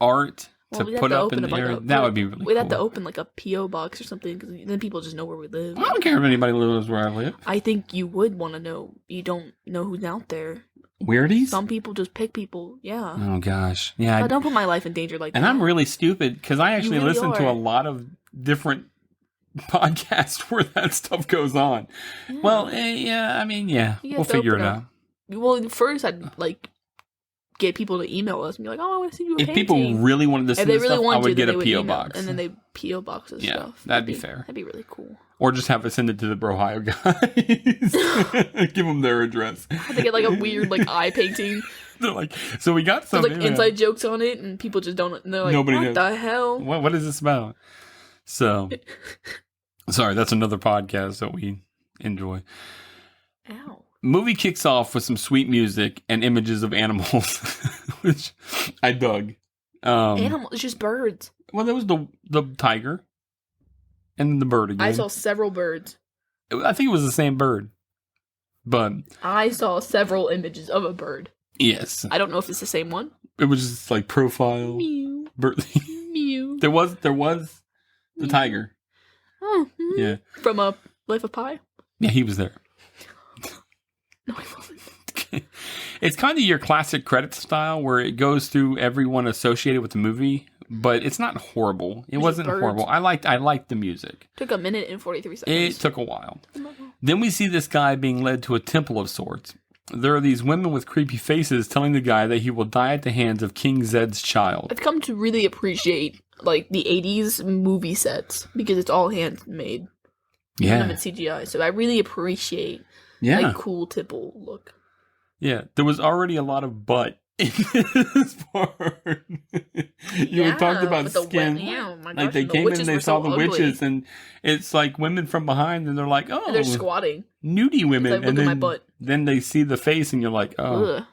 art to put up in the area, that would be really cool. We'd have to open like a P.O. box or something, because then people just know where we live. I don't care if anybody lives where I live. I think you would want to know. You don't know who's out there. Weirdies? Some people just pick people. Yeah. Oh, gosh. Yeah. I don't put my life in danger like that. And I'm really stupid, because I actually really listen to are. a lot of different podcasts where that stuff goes on. Yeah. Well, yeah, I mean, yeah. You We'll have to figure it open out. up. Well, first I'd like get people to email us and be like, "Oh, I want to send you a If painting." people really wanted to if send they this really stuff, I wanted would to, get then a they P.O. would email, box. and then they P.O. boxes Yeah, stuff. that'd be fair. That'd be really cool. Or just have it send it to the Brohio guys. Give them their address. They get like a weird like eye painting. They're like, so we got some There's like inside jokes on it, and people just don't. And they're like, Nobody what knows. the hell? What is this about? So, sorry, that's another podcast that we enjoy. Ow. Movie kicks off with some sweet music and images of animals, which I dug. Animals, it's just birds. Well, there was the tiger and the bird again. I saw several birds. I think it was the same bird, but I saw several images of a bird. yes, I don't know if it's the same one. it was just like profile Mew. bird. Mew. there was the tiger. Oh, Yeah, from a Life of Pi. yeah, he was there. No, I wasn't. It's kind of your classic credit style where it goes through everyone associated with the movie, but it's not horrible. It wasn't birds. horrible. I liked the music. Took a minute and 43 seconds. It took a while. Then we see this guy being led to a temple of sorts. There are these women with creepy faces telling the guy that he will die at the hands of King Zed's child. I've come to really appreciate like the 80s movie sets because it's all handmade. None of Yeah. it's CGI. So I really appreciate Yeah. like cool tipple look. Yeah. There was already a lot of butt in this part. You had talked about with the skin. oh my Like gosh, they and the came in witches and they were saw so the ugly. witches, and it's like women from behind, and they're like, "Oh, And they're squatting. nudie women," Like, look and at my then butt. they see the face, and you're like, "Oh, Ugh.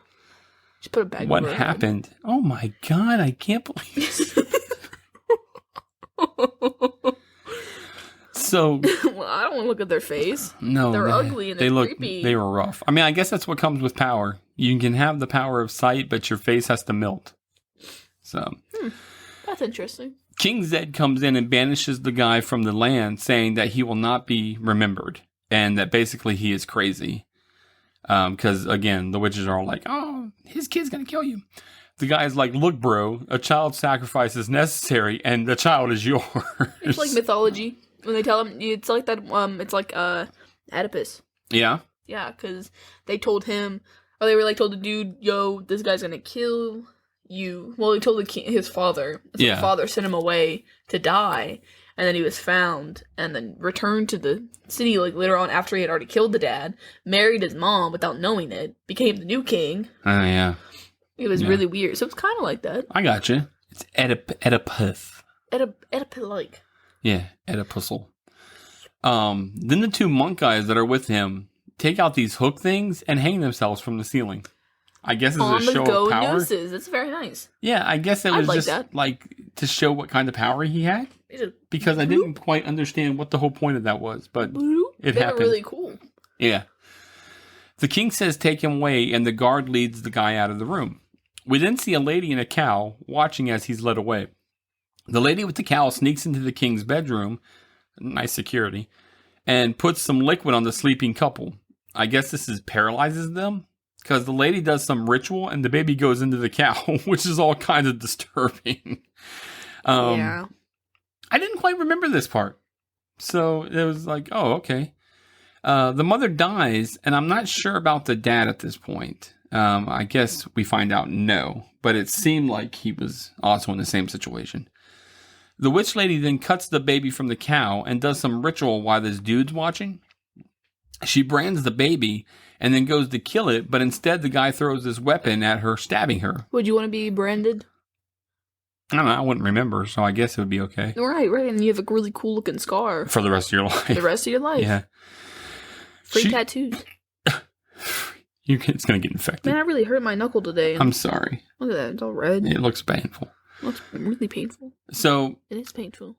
Just put a bag what over her head. happened? Oh my god, I can't believe." So Well, I don't want to look at their face. no, They're ugly and they they're look creepy. they were rough. I mean, I guess that's what comes with power. You can have the power of sight, but your face has to melt. So That's interesting. King Zed comes in and banishes the guy from the land, saying that he will not be remembered, and that basically he is crazy. Because again, the witches are all like, "Oh, his kid's gonna kill you." The guy's like, "Look, bro, a child sacrifice is necessary, and the child is yours." It's like mythology. When they tell him, it's like that, it's like, Oedipus. Yeah, Yeah, because they told him, or they were like told the dude, "Yo, this guy's gonna kill you." Well, he told his father. So Yeah. the father sent him away to die, and then he was found, and then returned to the city, like, later on after he had already killed the dad, married his mom without knowing it, became the new king. yeah. It was really weird. So it's kind of like that. I got you. It's Oedipus. Oedipus-like. Yeah, Oedipusal. Then the two monk guys that are with him take out these hook things and hang themselves from the ceiling. I guess it's On a the show go of power. nooses. That's very nice. Yeah, I guess it I'd was like just that. like to show what kind of power he had. They just Because I didn't quite understand what the whole point of that was, but bloop. it They were happened. really cool. Yeah. The king says take him away, and the guard leads the guy out of the room. We then see a lady and a cow watching as he's led away. The lady with the cow sneaks into the king's bedroom, nice security, and puts some liquid on the sleeping couple. I guess this paralyzes them, because the lady does some ritual and the baby goes into the cow, which is all kind of disturbing. Yeah. I didn't quite remember this part. So it was like, oh, okay. The mother dies, and I'm not sure about the dad at this point. I guess we find out no, but it seemed like he was also in the same situation. The witch lady then cuts the baby from the cow and does some ritual while this dude's watching. She brands the baby and then goes to kill it, but instead the guy throws his weapon at her, stabbing her. Would you want to be branded? I don't know, I wouldn't remember, so I guess it would be okay. Right, and you have a really cool looking scar. For the rest of your life. For the rest of your life. Yeah. Free tattoos. It's going to get infected. Man, I really hurt my knuckle today. I'm sorry. Look at that, it's all red. It looks painful. It looks really painful. So... It is painful.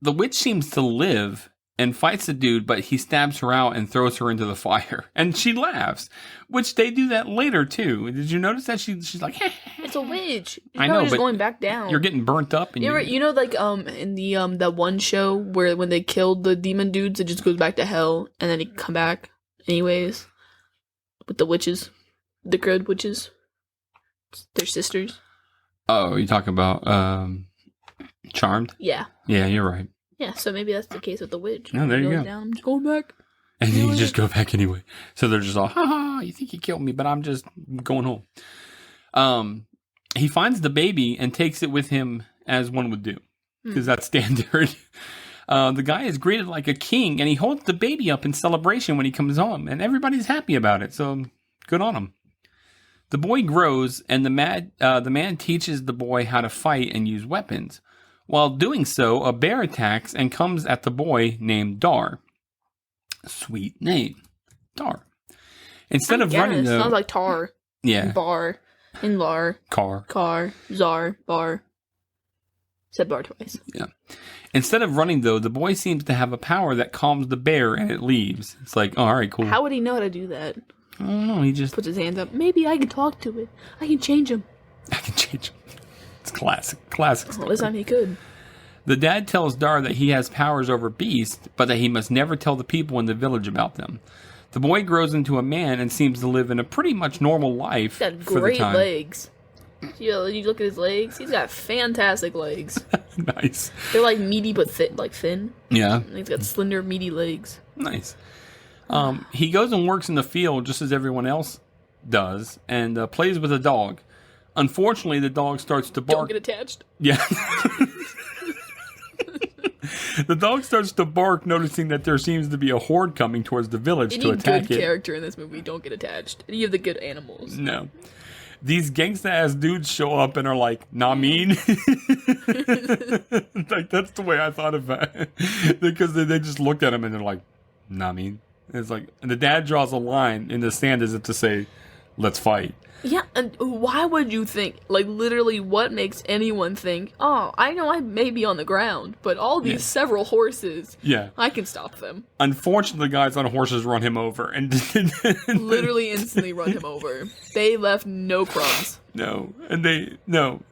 The witch seems to live and fights the dude, but he stabs her out and throws her into the fire. And she laughs, which they do that later, too. Did you notice that? She's like... It's a witch. I know, just but going back down. You're getting burnt up. And you know, like, in the, that one show where when they killed the demon dudes, it just goes back to hell, and then they come back anyways. With the witches. The good witches. They're sisters. Oh, you talking about, Charmed? Yeah. Yeah, you're right. Yeah, so maybe that's the case with the witch. Oh, there you go. Down, I'm just going back. And then you just go back anyway. So they're just all, ha ha, you think you killed me, but I'm just going home. He finds the baby and takes it with him as one would do. Because that's standard. The guy is greeted like a king, and he holds the baby up in celebration when he comes home. And everybody's happy about it, so good on him. The boy grows, and the man teaches the boy how to fight and use weapons. While doing so, a bear attacks and comes at the boy named Dar. Sweet name. Dar. Instead of running though... Sounds like tar. Yeah. Bar. And lar. Car. Zar. Bar. Said bar twice. Yeah. Instead of running though, the boy seems to have a power that calms the bear and it leaves. It's like, oh, all right, cool. How would he know how to do that? I don't know, he just... Puts his hands up. Maybe I can talk to it. I can change him. It's classic. Classic stuff. Well, this time he could. The dad tells Dar that he has powers over beasts, but that he must never tell the people in the village about them. The boy grows into a man and seems to live in a pretty much normal life for the time. He's got great legs. You look at his legs. He's got fantastic legs. Nice. They're like meaty but thin. Yeah. And he's got slender, meaty legs. Nice. He goes and works in the field just as everyone else does, and plays with a dog. Unfortunately, the dog starts to bark. Don't get attached. Yeah. The dog starts to bark, noticing that there seems to be a horde coming towards the village to attack it. Good character in this movie. Don't get attached. You have the good animals. No. These gangsta-ass dudes show up and are like, nah, mean. Like, that's the way I thought of it. Because they just looked at him and they're like, nah, mean. It's like, and the dad draws a line in the sand as if to say, let's fight. Yeah, and why would you think, like, literally what makes anyone think, oh, I know I may be on the ground, but all these several horses, I can stop them. Unfortunately, the guys on horses run him over. And literally instantly run him over. They left no crumbs. No, and they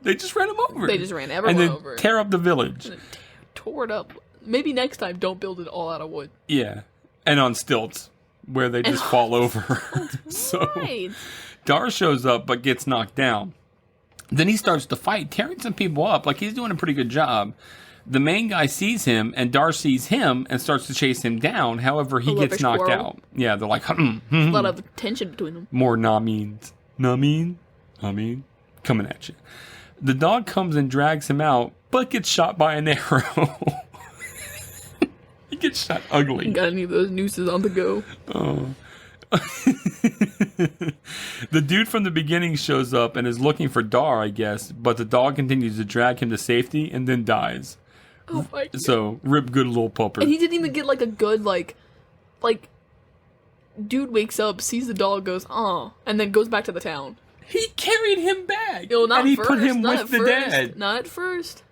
just ran him over. They just ran everyone over. And then tear up the village. And tore it up. Maybe next time, don't build it all out of wood. Yeah, and on stilts, where they just fall over. So... Right. Dar shows up but gets knocked down. Then he starts to fight, tearing some people up. Like, he's doing a pretty good job. The main guy sees him, and Dar sees him and starts to chase him down. However, he gets knocked out. Yeah, they're like, a lot of tension between them. More nah-means. Nah-mean? Nah-mean? Coming at you. The dog comes and drags him out, but gets shot by an arrow. He gets shot ugly. Got any of those nooses on the go. Oh. The dude from the beginning shows up and is looking for Dar, I guess, but the dog continues to drag him to safety and then dies. Oh my God. So, rip good little pupper. And he didn't even get like a good, like, dude wakes up, sees the dog, goes, oh, and then goes back to the town. He carried him back! No, not and he first, put him not with the first, dad. Not at first.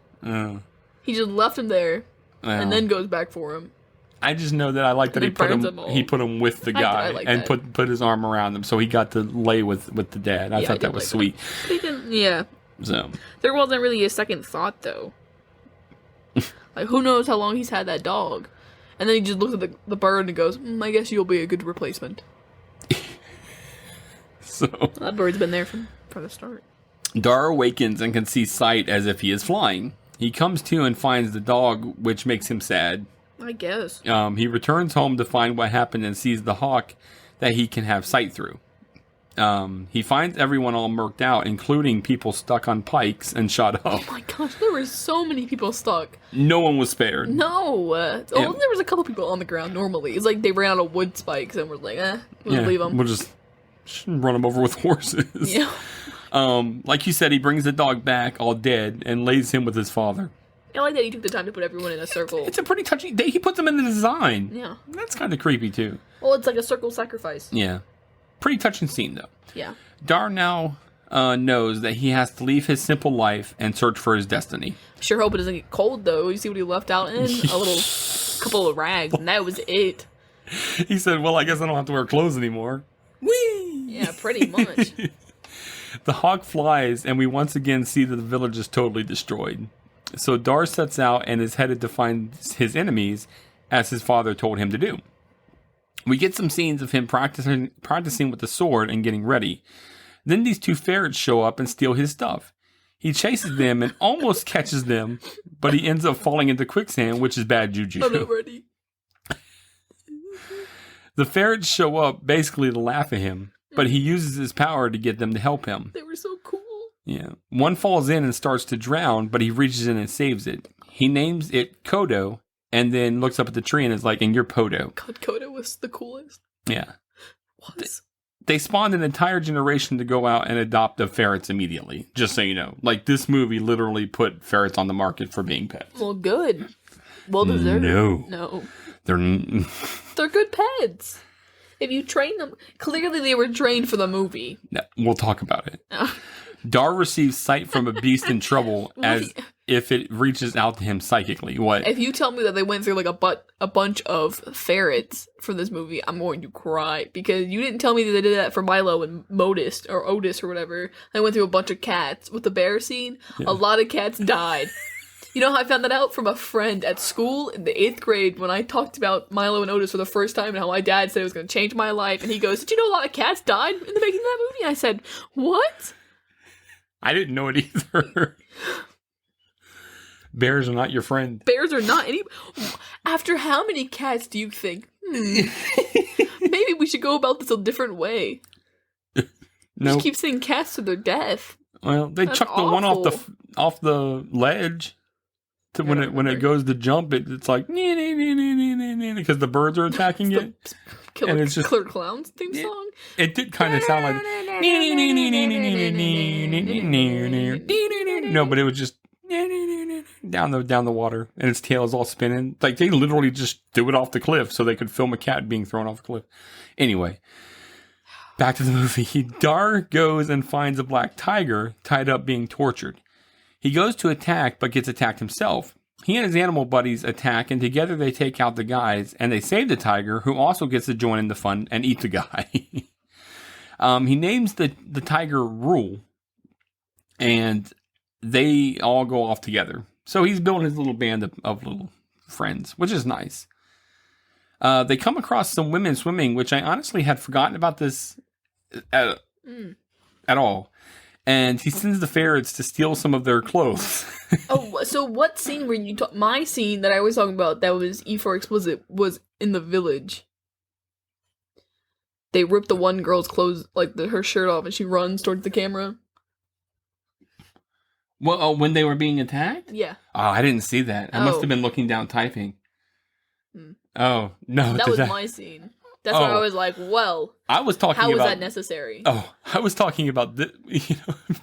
He just left him there, and then goes back for him. I just know that I like that he put him with the guy and put his arm around him, so he got to lay with the dad. I thought that was sweet. So there wasn't really a second thought though. Like, who knows how long he's had that dog, and then he just looks at the bird and goes, "I guess you'll be a good replacement." So that bird's been there from the start. Dar awakens and can see sight as if he is flying. He comes to and finds the dog, which makes him sad. I guess. He returns home to find what happened and sees the hawk that he can have sight through. He finds everyone all murked out, including people stuck on pikes and shot up. Oh my gosh, there were so many people stuck. No one was spared. No. There was a couple people on the ground normally. It's like they ran out of wood spikes and we're like, we'll leave them. We'll just run them over with horses. Yeah. Like you said, he brings the dog back all dead and lays him with his father. I like that he took the time to put everyone in a circle. It's a pretty touchy... He puts them in the design. Yeah. That's kind of creepy, too. Well, it's like a circle sacrifice. Yeah. Pretty touching scene, though. Yeah. Dar now knows that he has to leave his simple life and search for his destiny. Sure hope it doesn't get cold, though. You see what he left out in? Couple of rags, and that was it. He said, well, I guess I don't have to wear clothes anymore. Whee! Yeah, pretty much. The hawk flies, and we once again see that the village is totally destroyed. So Dar sets out and is headed to find his enemies, as his father told him to do. We get some scenes of him practicing with the sword and getting ready. Then these two ferrets show up and steal his stuff. He chases them and almost catches them, but he ends up falling into quicksand, which is bad juju. I'm not ready. The ferrets show up basically to laugh at him, but he uses his power to get them to help him. They were so cool. Yeah. One falls in and starts to drown, but he reaches in and saves it. He names it Kodo, and then looks up at the tree and is like, and you're Podo. God, Kodo was the coolest. Yeah. They spawned an entire generation to go out and adopt the ferrets immediately, just so you know. Like, this movie literally put ferrets on the market for being pets. Well, good. Well deserved. No. They're good pets. If you train them... Clearly they were trained for the movie. No, we'll talk about it. Dar receives sight from a beast in trouble as if it reaches out to him psychically. What? If you tell me that they went through like a bunch of ferrets for this movie, I'm going to cry. Because you didn't tell me that they did that for Milo and Otis or whatever. They went through a bunch of cats. With the bear scene, a lot of cats died. You know how I found that out? From a friend at school in the 8th grade when I talked about Milo and Otis for the first time and how my dad said it was going to change my life. And he goes, did you know a lot of cats died in the making of that movie? And I said, what? I didn't know it either. Bears are not your friend. Bears are not any... After how many cats do you think, maybe we should go about this a different way? No. Just keep saying cats to their death. Well, they chucked the one off the ledge. To when it goes to jump, it's like because the birds are attacking it. And it's just Killer Clown's theme song. It did kind of sound like no, but it was just down the water, and its tail is all spinning. Like they literally just threw it off the cliff so they could film a cat being thrown off the cliff. Anyway, back to the movie. Dar goes and finds a black tiger tied up being tortured. He goes to attack, but gets attacked himself. He and his animal buddies attack, and together they take out the guys, and they save the tiger, who also gets to join in the fun and eat the guy. He names the tiger Rule, and they all go off together. So he's building his little band of little friends, which is nice. They come across some women swimming, which I honestly had forgotten about this at all. And he sends the ferrets to steal some of their clothes. Oh, so what scene were you talking... My scene that I was talking about that was E for explicit was in the village. They ripped the one girl's clothes, like her shirt off, and she runs towards the camera. Well, when they were being attacked? Yeah. Oh, I didn't see that. I must have been looking down typing. Oh, no. That was my scene. That's why I was like, well, I was talking how was that necessary? Oh, I was talking about,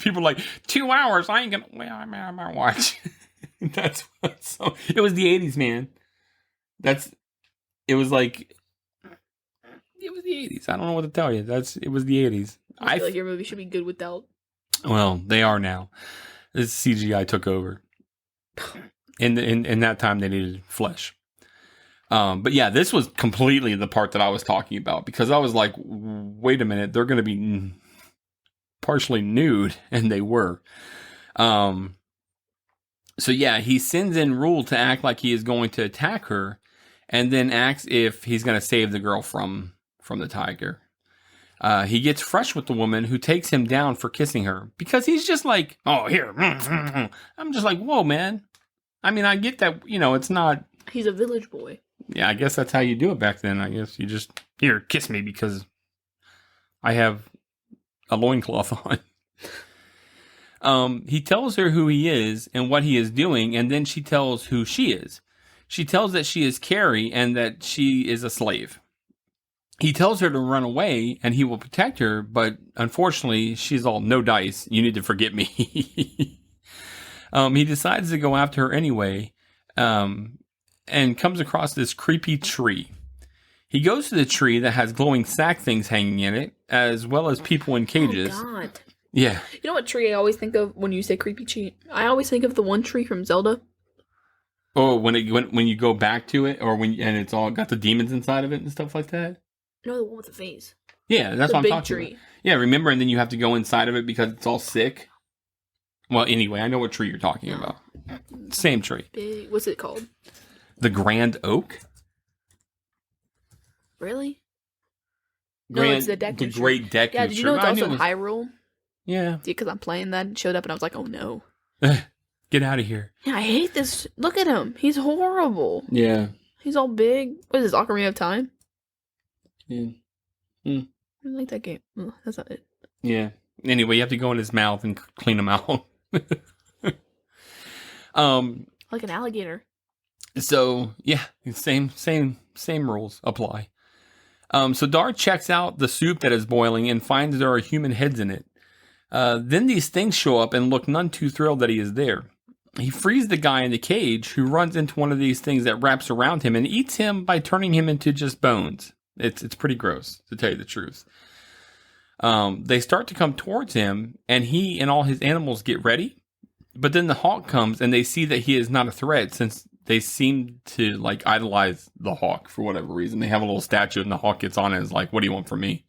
people like, 2 hours, I ain't gonna, well, I might watch. That's what, so, it was the 80s, man. It was the 80s. I don't know what to tell you. It was the 80s. I feel like your movie should be good without. Well, they are now. This CGI took over. In that time, they needed flesh. But yeah, this was completely the part that I was talking about because I was like, wait a minute, they're going to be partially nude, and they were. So yeah, he sends in Rule to act like he is going to attack her, and then asks if he's going to save the girl from the tiger. He gets fresh with the woman, who takes him down for kissing her because he's just like, oh, here. I'm just like, whoa, man. I mean, I get that, it's not. He's a village boy. Yeah, I guess that's how you do it back then. I guess you just, here, kiss me because I have a loincloth on. He tells her who he is and what he is doing, and then she tells who she is. She tells that she is Carrie and that she is a slave. He tells her to run away and he will protect her, but unfortunately, she's all, no dice. You need to forget me. He decides to go after her anyway, and comes across this creepy tree. He goes to the tree that has glowing sack things hanging in it, as well as people in cages. Oh, God. Yeah. You know what tree I always think of when you say creepy tree? I always think of the one tree from Zelda. Oh, when you go back to it, or and it's all got the demons inside of it and stuff like that? No, the one with the face. Yeah, that's the what I'm big talking tree. about. Yeah, remember, and then you have to go inside of it because it's all sick. Well, anyway, I know what tree you're talking about. Same tree. Big, what's it called? The Grand Oak? Really? No, it's the Deku The Great Deku. Yeah, did you know it's also in Hyrule? Yeah. Because I'm playing that and showed up and I was like, oh no. Get out of here. Yeah, I hate this. Look at him. He's horrible. Yeah. He's all big. What is this, Ocarina of Time? Yeah. I like that game. Oh, that's not it. Yeah. Anyway, you have to go in his mouth and clean him out. Like an alligator. So yeah, same rules apply. So Dar checks out the soup that is boiling and finds there are human heads in it. Then these things show up and look none too thrilled that he is there. He frees the guy in the cage who runs into one of these things that wraps around him and eats him by turning him into just bones. It's pretty gross, to tell you the truth. They start to come towards him, and he and all his animals get ready. But then the hawk comes, and they see that he is not a threat, since they seem to like idolize the hawk for whatever reason. They have a little statue, and the hawk gets on it and is like, "What do you want from me?"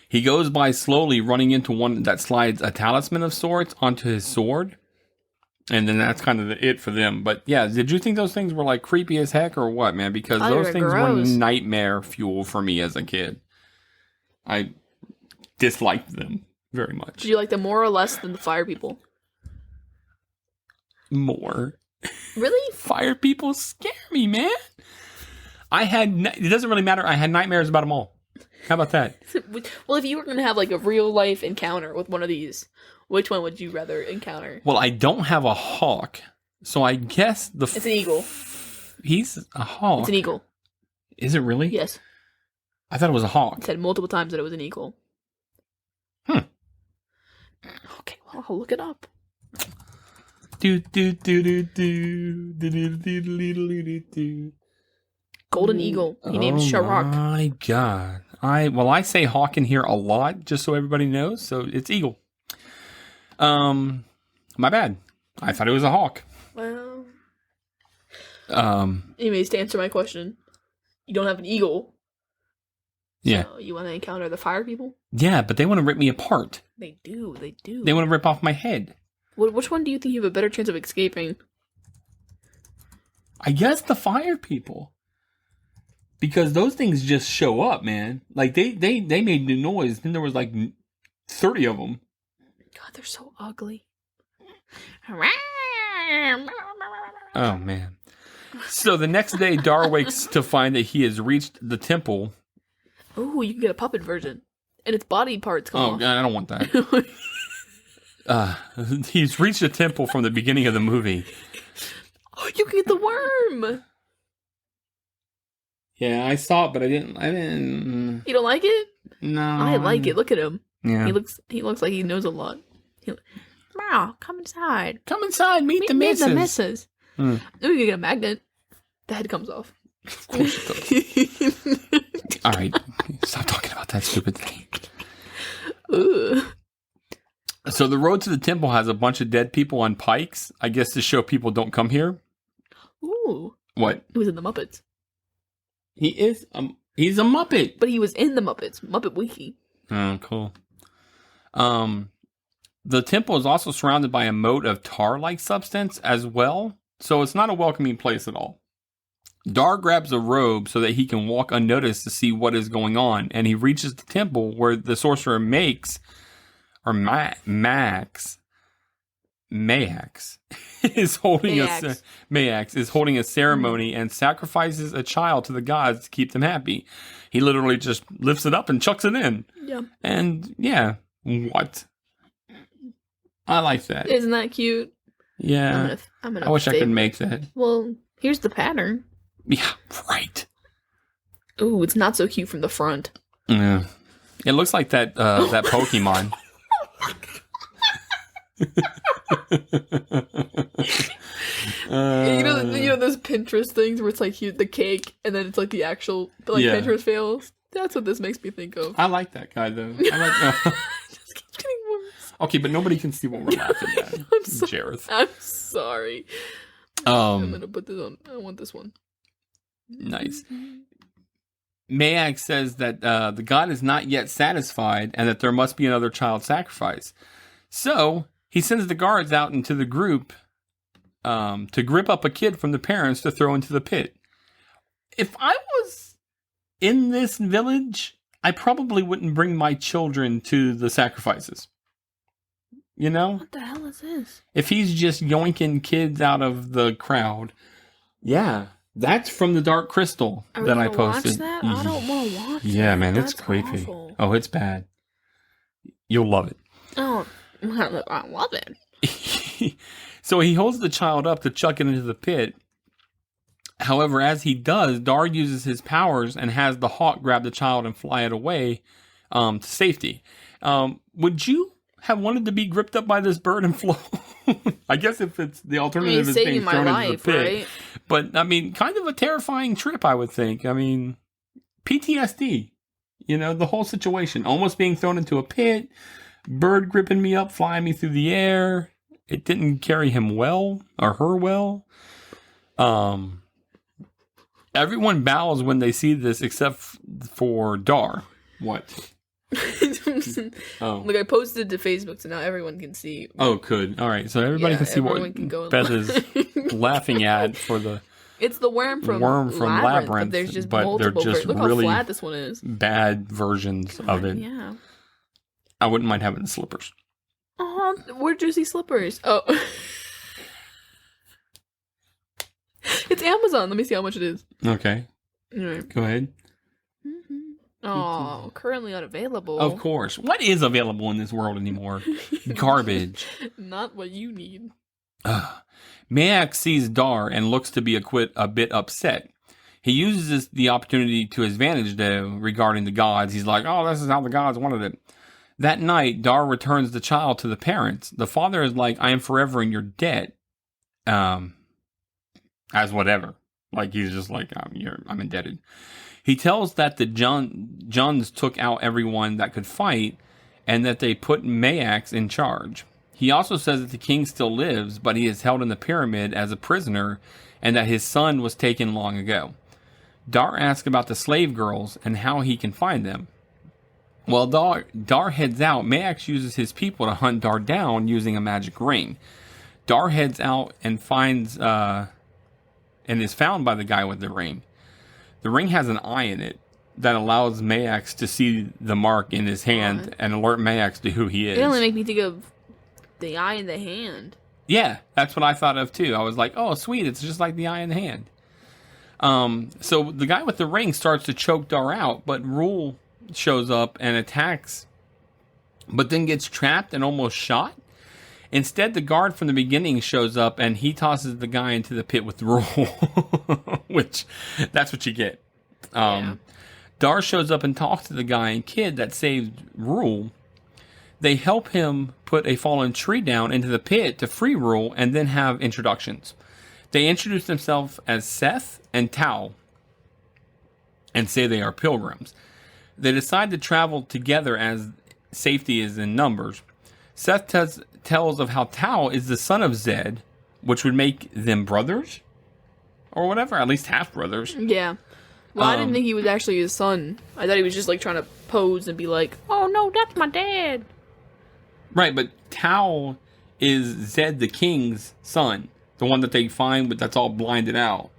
He goes by slowly, running into one that slides a talisman of sorts onto his sword. And then that's kind of it for them. But yeah, did you think those things were like creepy as heck or what, man? Because those things were nightmare fuel for me as a kid. I disliked them very much. Did you like them more or less than the fire people? More. Really? Fire people scare me, man. It doesn't really matter. I had nightmares about them all. How about that? Well, if you were going to have like a real life encounter with one of these, which one would you rather encounter? Well, I don't have a hawk, so I guess it's an eagle. He's a hawk. It's an eagle. Is it really? Yes. I thought it was a hawk. It said multiple times that it was an eagle. Okay, well, I'll look it up. Golden eagle. He named Sharok. Oh my god. I say hawk in here a lot, just so everybody knows. So it's eagle. My bad. I thought it was a hawk. Well. Anyways, to answer my question, you don't have an eagle. Yeah. So you want to encounter the fire people? Yeah, but they want to rip me apart. They do. They do. They want to rip off my head. Which one do you think you have a better chance of escaping? I guess the fire people. Because those things just show up, man. Like, they made new noise. Then there was, like, 30 of them. God, they're so ugly. Oh, man. So, the next day, Dar wakes to find that he has reached the temple. Oh, you can get a puppet version. And its body parts come off. Oh, God, I don't want that. He's reached the temple from the beginning of the movie. Oh, you can get the worm! Yeah, I saw it, but I didn't. You don't like it? No, I like it. Look at him. Yeah, he looks like he knows a lot. Wow, come inside. Come inside. Meet the missus. Meet the missus. Ooh, you get a magnet. The head comes off. Of course it does. All right, stop talking about that stupid thing. Ooh. So the road to the temple has a bunch of dead people on pikes. I guess to show people don't come here. Ooh. What? He was in the Muppets. He is. He's a Muppet. But he was in the Muppets. Muppet Wiki. Oh, cool. The temple is also surrounded by a moat of tar-like substance as well, so it's not a welcoming place at all. Dar grabs a robe so that he can walk unnoticed to see what is going on, and he reaches the temple where the sorcerer Maax Maax is holding a ceremony and sacrifices a child to the gods to keep them happy. He literally just lifts it up and chucks it in. Yeah. And yeah, what? I like that. Isn't that cute? Yeah. I wish I could make that. Well, here's the pattern. Yeah, right. Ooh, it's not so cute from the front. Yeah. It looks like that Pokemon. You know those Pinterest things where it's like the cake and then it's like the actual Pinterest fails. That's what this makes me think of. I like that guy though. Just keeps getting worse. Okay, but nobody can see what we're laughing at. Jareth. I'm sorry. I'm gonna put this on. I want this one. Nice. Maax says that the god is not yet satisfied and that there must be another child sacrifice. So he sends the guards out into the group to grip up a kid from the parents to throw into the pit. If I was in this village, I probably wouldn't bring my children to the sacrifices. You know? What the hell is this? If he's just yoinking kids out of the crowd. Yeah. That's from the Dark Crystal that I posted. Watch that? I don't want to watch Yeah, that. man, it's That's creepy. Awful. Oh, it's bad. You'll love it. Oh, I love it. So he holds the child up to chuck it into the pit. However, as he does, Dar uses his powers and has the hawk grab the child and fly it away to safety. Would you have wanted to be gripped up by this bird and float? I guess if it's the alternative is being thrown into the pit. Right? But, I mean, kind of a terrifying trip, I would think. I mean, PTSD. You know, the whole situation. Almost being thrown into a pit, bird gripping me up, flying me through the air. It didn't carry him well, or her well. Everyone bows when they see this except for Dar. What? Oh. Look, I posted it to Facebook, so now everyone can see. Oh, good. All right, so everybody can see what Beth is laughing at for the. It's the worm from Labyrinth, but there's just multiple. Look how flat this one is. Bad versions of it. Yeah. I wouldn't mind having the slippers. Oh, where'd you see slippers? Oh. It's Amazon. Let me see how much it is. Okay. All right. Go ahead. Oh, currently unavailable. Of course. What is available in this world anymore? Garbage. Not what you need. Maax sees Dar and looks to be a bit upset. He uses the opportunity to his advantage, though, regarding the gods. He's like, oh, this is how the gods wanted it. That night, Dar returns the child to the parents. The father is like, I am forever in your debt. As whatever. Like, he's just like, I'm indebted. He tells that the Juns took out everyone that could fight and that they put Maax in charge. He also says that the king still lives, but he is held in the pyramid as a prisoner and that his son was taken long ago. Dar asks about the slave girls and how he can find them. While Dar heads out, Maax uses his people to hunt Dar down using a magic ring. Dar heads out and finds and is found by the guy with the ring. The ring has an eye in it that allows Maax to see the mark in his hand and alert Maax to who he is. It only make me think of the eye in the hand. Yeah, that's what I thought of too. I was like, oh, sweet, it's just like the eye in the hand. So the guy with the ring starts to choke Dar out, but Rule shows up and attacks, but then gets trapped and almost shot. Instead, the guard from the beginning shows up and he tosses the guy into the pit with Rule, which that's what you get. Dar shows up and talks to the guy and kid that saved Rule. They help him put a fallen tree down into the pit to free Rule and then have introductions. They introduce themselves as Seth and Tao and say they are pilgrims. They decide to travel together as safety is in numbers. Seth tells of how Tao is the son of Zed, which would make them brothers? Or whatever, at least half-brothers. Yeah. Well, I didn't think he was actually his son. I thought he was just, like, trying to pose and be like, oh, no, that's my dad. Right, but Tao is Zed the king's son. The one that they find, but that's all blinded out.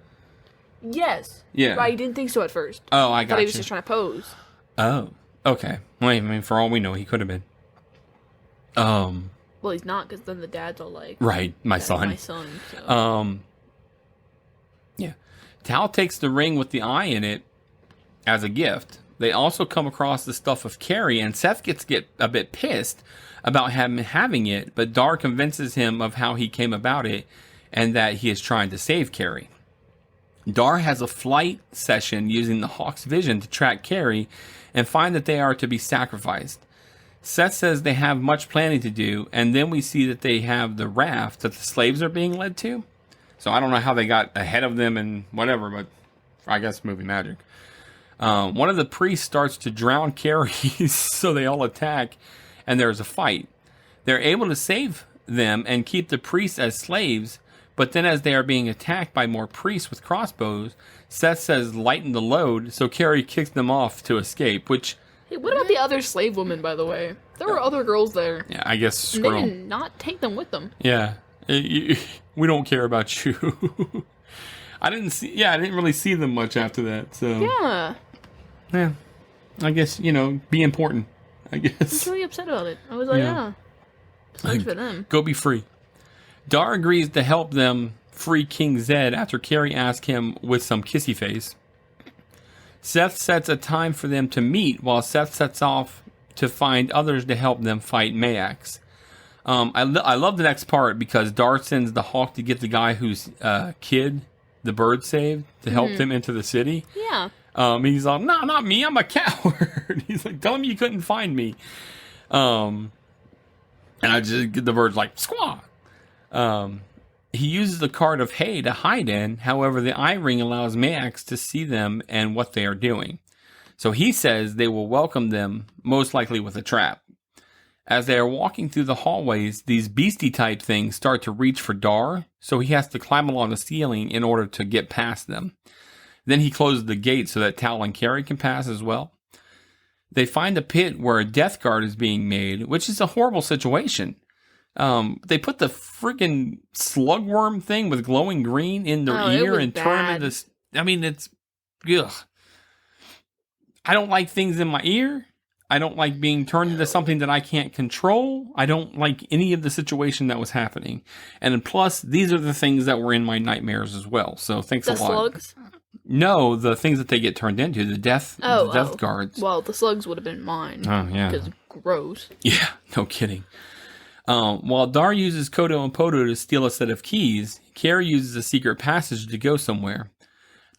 Yes. Yeah. But I didn't think so at first. Oh, I got you. I thought he was just trying to pose. Oh, okay. Well, I mean, for all we know, he could have been. Well, he's not, because then the dad's all like, Right, my "That's son. my son." So. Yeah. Tal takes the ring with the eye in it as a gift. They also come across the stuff of Carrie, and Seth gets a bit pissed about him having it, but Dar convinces him of how he came about it and that he is trying to save Carrie. Dar has a flight session using the Hawk's vision to track Carrie and find that they are to be sacrificed. Seth says they have much planning to do, and then we see that they have the raft that the slaves are being led to. So I don't know how they got ahead of them and whatever, but I guess movie magic. One of the priests starts to drown Carrie, so they all attack, and there's a fight. They're able to save them and keep the priests as slaves, but then as they are being attacked by more priests with crossbows, Seth says lighten the load, so Carrie kicks them off to escape, which... Hey, what about the other slave women, by the way? There were other girls there. Yeah, I guess And screw they 'em. did not take them with them. Yeah. We don't care about you. I didn't really see them much after that, so... Yeah. I guess, be important, I I guess. was really upset about it. I was like, Yeah. Sucks for them. Go be free. Dar agrees to help them free King Zed after Carrie asks him with some kissy face. Seth sets a time for them to meet while Seth sets off to find others to help them fight Maax. I love the next part because Dar sends the Hawk to get the guy whose kid the bird saved to help them into the city. Yeah. He's like, no, not me, I'm a coward. He's like, tell him you couldn't find me. And the bird's like, squaw. He uses the cart of hay to hide in. However, the eye ring allows Maax to see them and what they are doing. So he says they will welcome them, most likely with a trap. As they are walking through the hallways, these beastie type things start to reach for Dar, so he has to climb along the ceiling in order to get past them. Then he closes the gate so that Tal and Carrie can pass as well. They find a pit where a death guard is being made, which is a horrible situation. They put the freaking slugworm thing with glowing green in their ear and turn them into... I mean, it's... Ugh. I don't like things in my ear. I don't like being turned into something that I can't control. I don't like any of the situation that was happening. And plus, these are the things that were in my nightmares as well. So thanks a lot. The slugs? No, the things that they get turned into, the death guards. Well, the slugs would have been mine. Oh, yeah. Because gross. Yeah, no kidding. While Dar uses Kodo and Podo to steal a set of keys, Carrie uses a secret passage to go somewhere.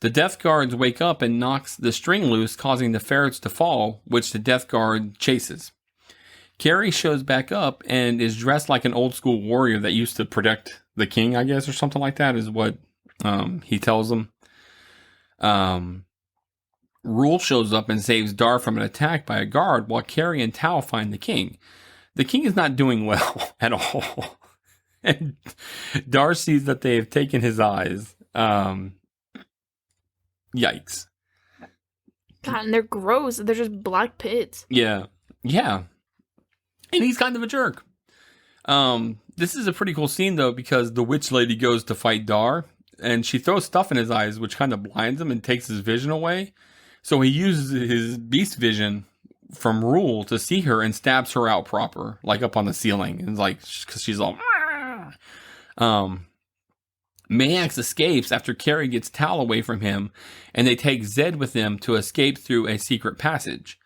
The Death Guards wake up and knocks the string loose, causing the ferrets to fall, which the Death Guard chases. Carrie shows back up and is dressed like an old school warrior that used to protect the king, I guess, or something like that, is what he tells them. Rule shows up and saves Dar from an attack by a guard, while Carrie and Tao find the king. The king is not doing well at all. And Dar sees that they have taken his eyes. Yikes. God, and they're gross. They're just black pits. Yeah. Yeah. And he's kind of a jerk. This is a pretty cool scene, though, because the witch lady goes to fight Dar, and she throws stuff in his eyes, which kind of blinds him and takes his vision away. So he uses his beast vision from Rule to see her and stabs her out proper, like up on the ceiling. And like, because she's all... Maax escapes after Carrie gets Tal away from him, and they take Zed with them to escape through a secret passage.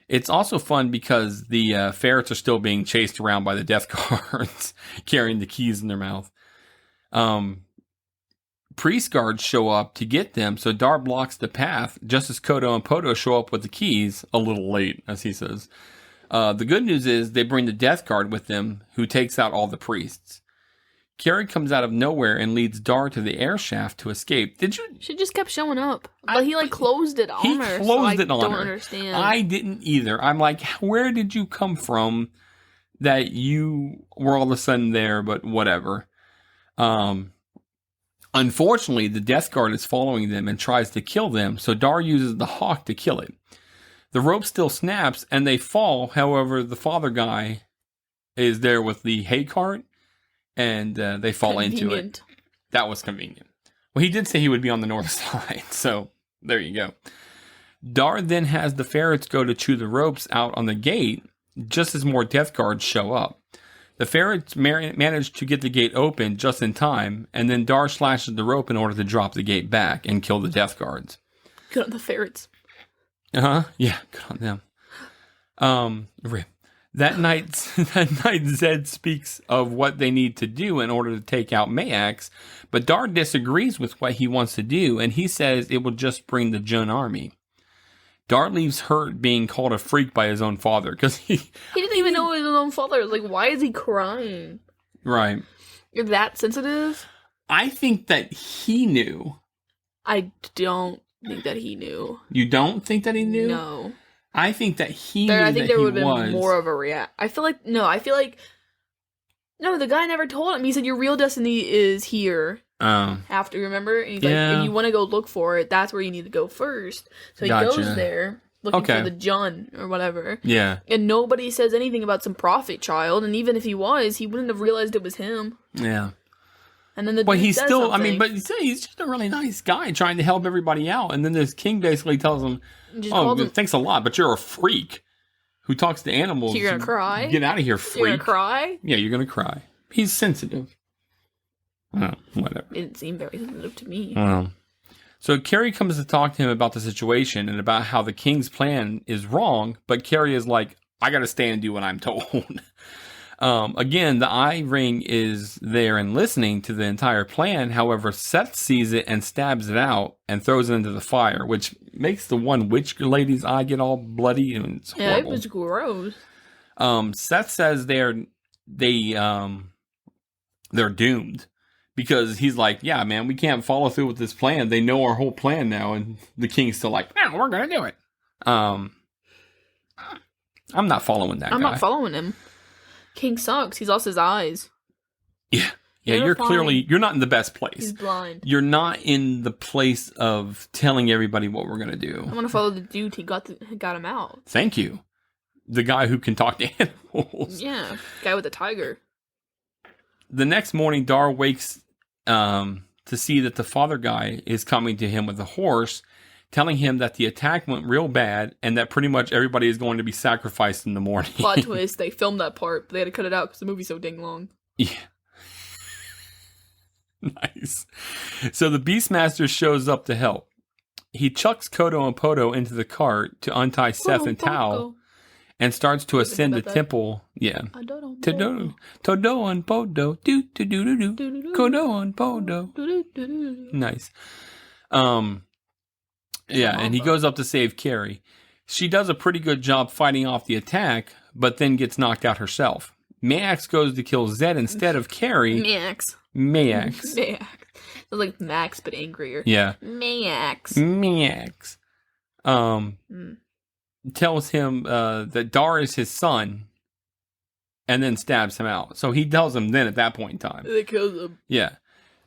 It's also fun because the ferrets are still being chased around by the death guards, carrying the keys in their mouth. Priest guards show up to get them, so Dar blocks the path, just as Kodo and Podo show up with the keys, a little late, as he says. The good news is they bring the death guard with them, who takes out all the priests. Carrie comes out of nowhere and leads Dar to the air shaft to escape. Did you? She just kept showing up. But he closed it on her. He closed it on her. I don't understand. I didn't either. I'm like, where did you come from that you were all of a sudden there, but whatever. Unfortunately, the Death Guard is following them and tries to kill them, so Dar uses the hawk to kill it. The rope still snaps and they fall. However, the father guy is there with the hay cart. And they fall into it. That was convenient. Well, he did say he would be on the north side, so there you go. Dar then has the ferrets go to chew the ropes out on the gate, just as more death guards show up. The ferrets manage to get the gate open just in time, and then Dar slashes the rope in order to drop the gate back and kill the death guards. Good on the ferrets. Uh-huh. Yeah, good on them. Rip. That night, Zed speaks of what they need to do in order to take out Maax, but Dar disagrees with what he wants to do, and he says it will just bring the Jun army. Dar leaves hurt being called a freak by his own father, because he didn't even know his own father. Like, why is he crying? Right. You're that sensitive? I think that he knew. I don't think that he knew. You don't think that he knew? No. I think that he knew. I think that there would he have was. been more of a react. I feel like no, the guy never told him. He said your real destiny is here. After, remember? And he's like, if you want to go look for it, that's where you need to go first. So he goes there looking for the Jun or whatever. Yeah. And nobody says anything about some prophet child, and even if he was, he wouldn't have realized it was him. Yeah. And then he's still, something. But he's just a really nice guy trying to help everybody out. And then this king basically tells him, thanks a lot, but you're a freak who talks to animals. So you're going to cry? Get out of here, freak. You're going to cry? Yeah, you're going to cry. He's sensitive. Whatever. It didn't seem very sensitive to me. So Carrie comes to talk to him about the situation and about how the king's plan is wrong, but Carrie is like, I got to stay and do what I'm told. Again, the eye ring is there and listening to the entire plan. However, Seth sees it and stabs it out and throws it into the fire, which makes the one witch lady's eye get all bloody and it's horrible. Yeah, it was gross. Seth says they're doomed because he's like, yeah, man, we can't follow through with this plan. They know our whole plan now, and the king's still like, no, we're gonna do it. I'm not following that guy. I'm not following him. King sucks. He's lost his eyes. Yeah. Yeah, you're not in the best place. He's blind. You're not in the place of telling everybody what we're going to do. I'm going to follow the dude who got him out. Thank you. The guy who can talk to animals. Yeah, guy with a tiger. The next morning, Dar wakes to see that the father guy is coming to him with a horse, telling him that the attack went real bad and that pretty much everybody is going to be sacrificed in the morning. Plot twist, they filmed that part, but they had to cut it out because the movie's so dang long. Yeah. Nice. So the Beastmaster shows up to help. He chucks Kodo and Podo into the cart to untie Seth and Tao and starts to ascend the temple. Yeah. Todo and Podo. Kodo and Podo. Nice. Yeah, and he goes up to save Carrie. She does a pretty good job fighting off the attack, but then gets knocked out herself. Maax goes to kill Zed instead of Carrie. Maax. It's like Max, but angrier. Yeah. Maax. Tells him that Dar is his son, and then stabs him out. So he tells him then at that point in time. They kills him. Yeah.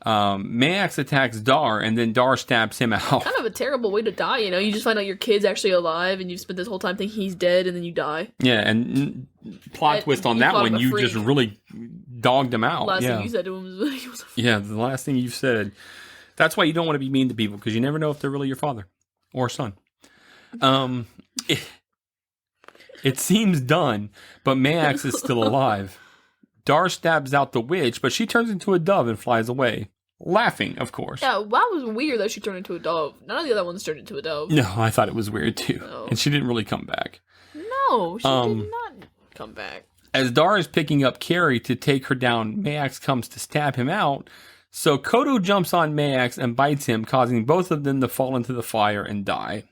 Maax attacks Dar, and then Dar stabs him out. Kind of a terrible way to die, you know? You just find out your kid's actually alive, and you've spent this whole time thinking he's dead, and then you die. Yeah, and plot twist on that one, you just really dogged him out. Last thing you said to him was he was a freak. Yeah, the last thing you said. That's why you don't want to be mean to people, because you never know if they're really your father or son. It seems done, but Maax is still alive. Dar stabs out the witch, but she turns into a dove and flies away. Laughing, of course. Yeah, that was weird that she turned into a dove. None of the other ones turned into a dove. No, I thought it was weird too. No. And she didn't really come back. No, she did not come back. As Dar is picking up Carrie to take her down, Maax comes to stab him out. So Kodo jumps on Maax and bites him, causing both of them to fall into the fire and die.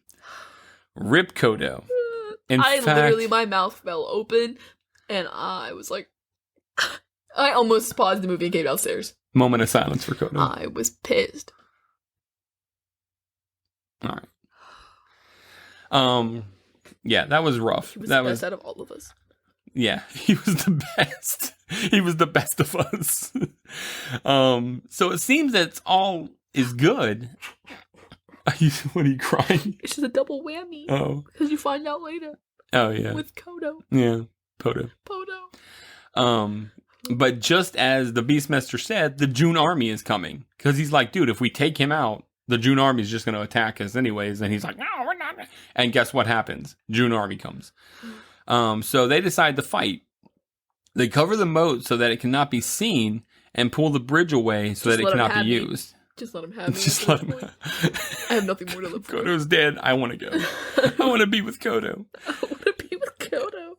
Rip Kodo. Literally, my mouth fell open, and I was like, I almost paused the movie and came downstairs. Moment of silence for Kodo. I was pissed. All right. Yeah, that was rough. He was the best out of all of us. Yeah, he was the best. He was the best of us. So it seems that all is good. What are you crying? It's just a double whammy. Oh. Because you find out later. Oh, yeah. With Kodo. Yeah, Podo. But just as the Beastmaster said, the Jun army is coming. Because he's like, dude, if we take him out, the Jun army is just going to attack us anyways. And he's like, no, we're not. And guess what happens? Jun army comes. So they decide to fight. They cover the moat so that it cannot be seen and pull the bridge away so that it cannot be used. Just let him have me. Just let him. I have nothing more to live for. Kodo's dead. I want to go. I want to be with Kodo. I want to be with Kodo.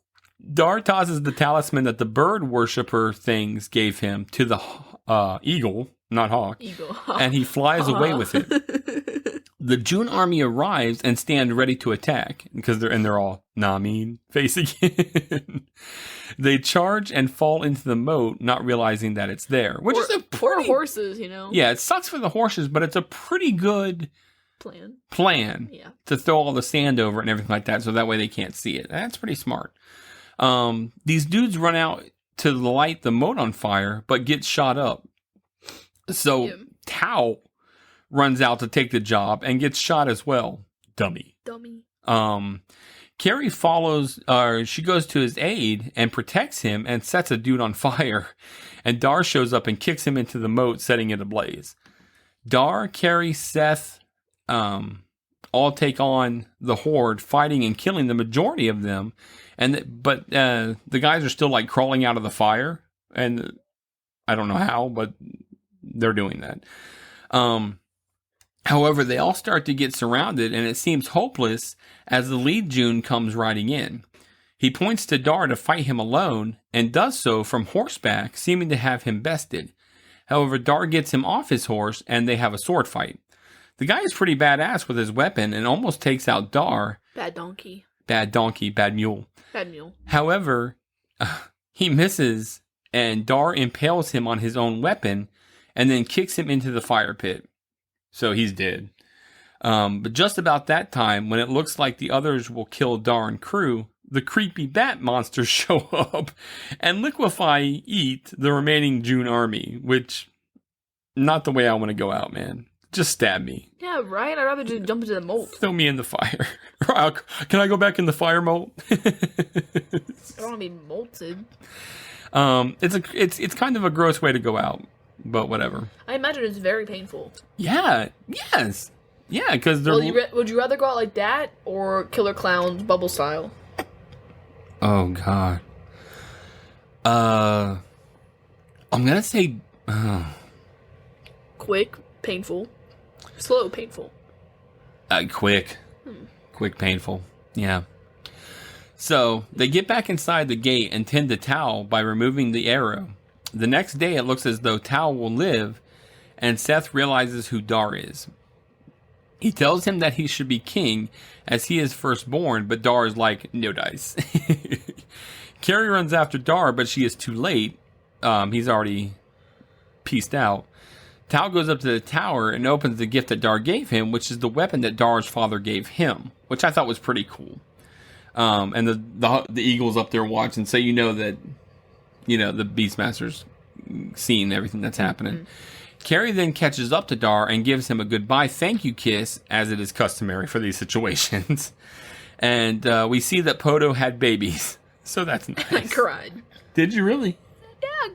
Dar tosses the talisman that the bird worshiper things gave him to the eagle, not hawk, and he flies away with it. The June army arrives and stand ready to attack because they're all Namin facing it. They charge and fall into the moat, not realizing that it's there. Which is a poor horses, you know. Yeah, it sucks for the horses, but it's a pretty good plan. Yeah. To throw all the sand over it and everything like that, so that way they can't see it. That's pretty smart. These dudes run out to light the moat on fire, but get shot up. So Tao runs out to take the job and gets shot as well. Dummy. Carrie follows, she goes to his aid and protects him and sets a dude on fire. And Dar shows up and kicks him into the moat, setting it ablaze. Dar, Carrie, Seth, all take on the horde, fighting and killing the majority of them. But the guys are still like crawling out of the fire. And I don't know how, but they're doing that. However, they all start to get surrounded, and it seems hopeless as the lead June comes riding in. He points to Dar to fight him alone, and does so from horseback, seeming to have him bested. However, Dar gets him off his horse, and they have a sword fight. The guy is pretty badass with his weapon, and almost takes out Dar. Bad donkey, bad mule. However, he misses, and Dar impales him on his own weapon, and then kicks him into the fire pit. So he's dead. But just about that time, when it looks like the others will kill Dar and crew, the creepy bat monsters show up and eat the remaining June army, which, not the way I want to go out, man. Just stab me. Yeah, right? I'd rather just jump into the moat. Throw me in the fire. Can I go back in the fire moat? I don't want to be molted. It's kind of a gross way to go out. But whatever. I imagine it's very painful. Yeah. Yes. Yeah, because they're... would you rather go out like that or Killer Clowns bubble style? Oh, God. I'm going to say... Quick, painful. Slow, painful. Quick. Quick, painful. Yeah. So, they get back inside the gate and tend to Tao by removing the arrow. The next day, it looks as though Tao will live, and Seth realizes who Dar is. He tells him that he should be king, as he is firstborn, but Dar is like, no dice. Carrie runs after Dar, but she is too late. He's already pieced out. Tao goes up to the tower and opens the gift that Dar gave him, which is the weapon that Dar's father gave him, which I thought was pretty cool. And the eagle's up there watching, so you know that... the Beastmaster's seeing everything that's happening. Mm-hmm. Carrie then catches up to Dar and gives him a goodbye thank you kiss, as it is customary for these situations. And we see that Podo had babies. So that's nice. I cried. Did you really? Yeah,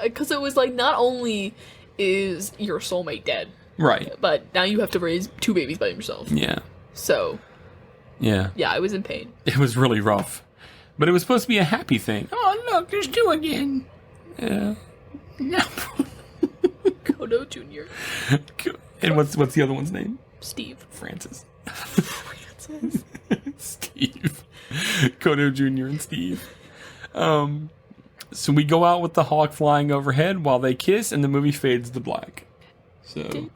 because it was like, not only is your soulmate dead. Right. But now you have to raise 2 babies by yourself. Yeah. So. Yeah. Yeah, I was in pain. It was really rough. But it was supposed to be a happy thing. Oh, look, there's 2 again. Yeah. No. Kodo Jr. And what's the other one's name? Steve. Francis. Steve. Kodo Jr. and Steve. So we go out with the hawk flying overhead while they kiss, and the movie fades to black. So.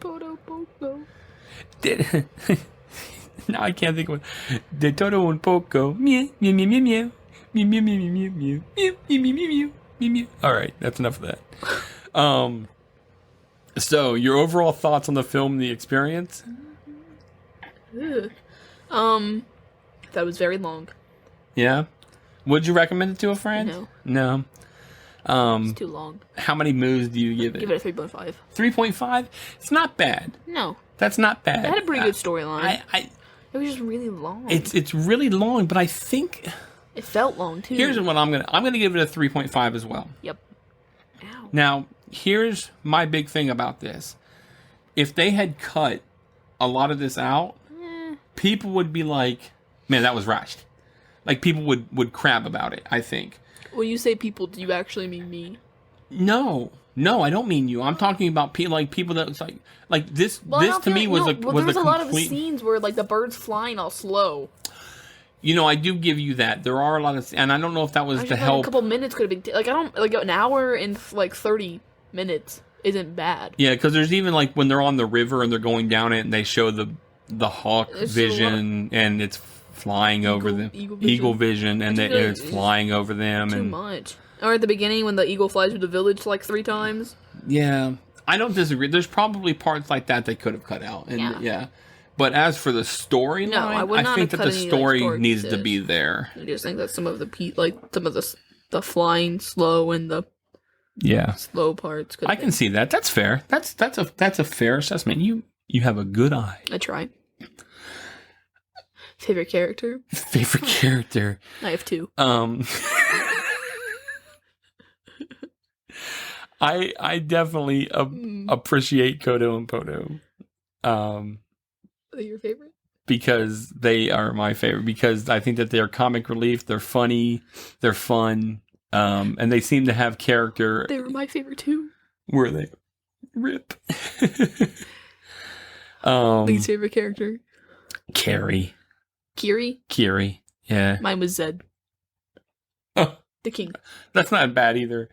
Now I can't think of it. De Toto and Poco. Meow, meow, meow, meow, meow. Meow, meow, meow, meow, meow, meow. Meow, meow, meow, meow, meow, meow. All right, that's enough of that. So your overall thoughts on the film and the experience? That was very long. Yeah? Would you recommend it to a friend? No. It's too long. How many moves do you give it? Give it a 3.5. 3.5? It's not bad. No. That's not bad. It had a pretty good storyline. It was just really long. It's really long, but I think it felt long too. Here's what I'm gonna give it a 3.5 as well. Yep. Ow. Now, here's my big thing about this. If they had cut a lot of this out, people would be like, man, that was rushed. Like, people would crab about it, I think. When you say people, do you actually mean me? No, I don't mean you. I'm talking about people that it's like this. Well, This to me was there was a lot of complete. scenes where like the birds flying all slow. I do give you that. There are a lot of, and I don't know if that was to Like help. a couple minutes could have been like I don't like an hour and like 30 minutes isn't bad. Yeah, because there's even like when they're on the river and they're going down it, and they show the hawk vision, and it's flying over them. Eagle vision, and it's flying over them. Too much. Or at the beginning when the eagle flies through the village like 3 times. Yeah, I don't disagree. There's probably parts like that they could have cut out. And yeah. But as for the storyline, I think that the story needs to be there. I just think that some of the flying slow and the slow parts. I can see that. That's fair. That's a fair assessment. You have a good eye. I try. Favorite character? Favorite character. I have 2. I definitely appreciate Kodo and Podo. Are your favorite? Because they are my favorite. Because I think that they're comic relief. They're funny. They're fun. And they seem to have character. They were my favorite too. Were they? Rip. Least favorite character? Carrie. Kiri? Yeah. Mine was Zed. Oh. The king. That's not bad either.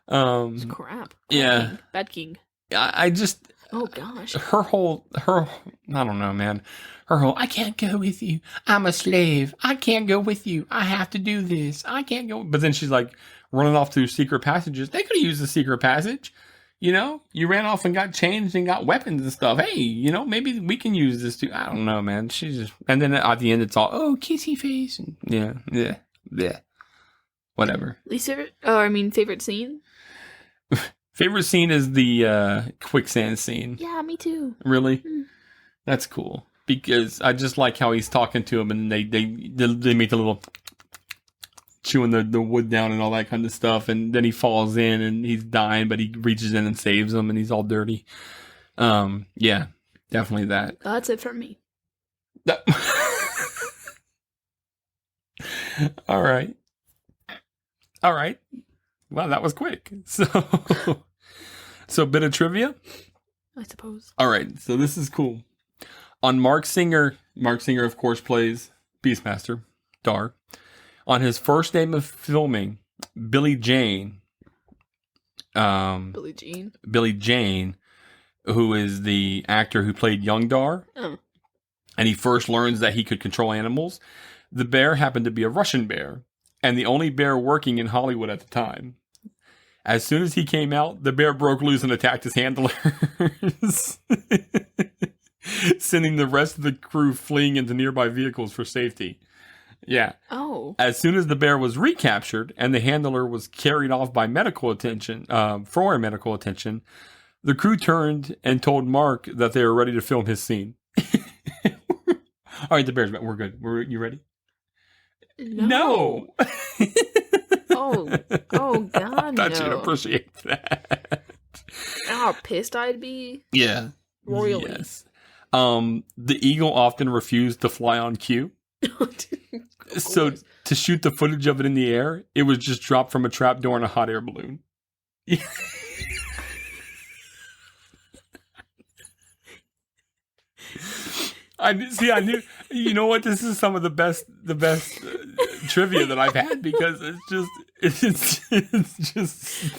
It's crap. Yeah. Bad king. I just... Oh, gosh. Her whole... I don't know, man. Her whole, I can't go with you. I'm a slave. I can't go with you. I have to do this. I can't go... But then she's like running off through secret passages. They could have used the secret passage. You ran off and got changed and got weapons and stuff. Hey, maybe we can use this too. I don't know, man. She's just... And then at the end, it's all, oh, kissy face. And yeah. Whatever. Favorite scene? Favorite scene is the quicksand scene. Yeah, me too. Really? That's cool. Because I just like how he's talking to him and they make the little chewing the wood down and all that kind of stuff. And then he falls in and he's dying, but he reaches in and saves him and he's all dirty. Yeah, definitely that. That's it for me. All right. Wow, that was quick. So bit of trivia? I suppose. All right, so this is cool. On Mark Singer, of course, plays Beastmaster, Dar. On his first day of filming, Billy Jane, who is the actor who played young Dar, and he first learns that he could control animals. The bear happened to be a Russian bear, and the only bear working in Hollywood at the time. As soon as he came out, the bear broke loose and attacked his handlers, sending the rest of the crew fleeing into nearby vehicles for safety. Yeah. Oh. As soon as the bear was recaptured and the handler was carried off by medical attention, the crew turned and told Mark that they were ready to film his scene. All right, the bear's back. We're good. You ready? No. Oh God! I thought you'd appreciate that. How pissed I'd be. Yeah. Royally. Yes. The eagle often refused to fly on cue. So to shoot the footage of it in the air, it was just dropped from a trapdoor in a hot air balloon. I knew. You know what? This is some of the best trivia that I've had because it's just.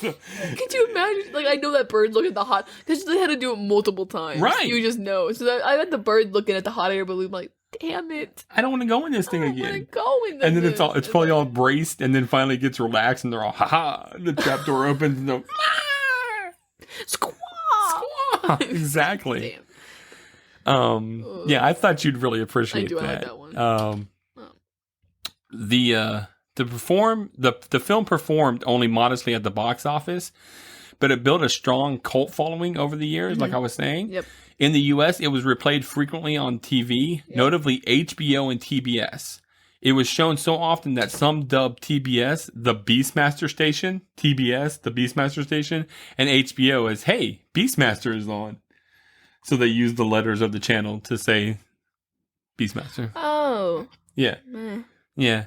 Could you imagine? Like, I know that bird looking at the hot because they had to do it multiple times. Right. You just know. So I had the bird looking at the hot air balloon, like, damn it! I don't want to go in this thing again. I want to go in this. And then it's probably all braced, and then finally it gets relaxed, and they're all ha. The trapdoor opens, and they're squaw. Exactly. Damn. Yeah, I thought you'd really appreciate that. I like that one. The film performed only modestly at the box office, but it built a strong cult following over the years, like I was saying. Yep. In the US, it was replayed frequently on TV, notably HBO and TBS. It was shown so often that some dubbed TBS the Beastmaster station, TBS the Beastmaster station, and HBO as, hey, Beastmaster is on. So they used the letters of the channel to say Beastmaster. Oh. Yeah. Meh. Yeah.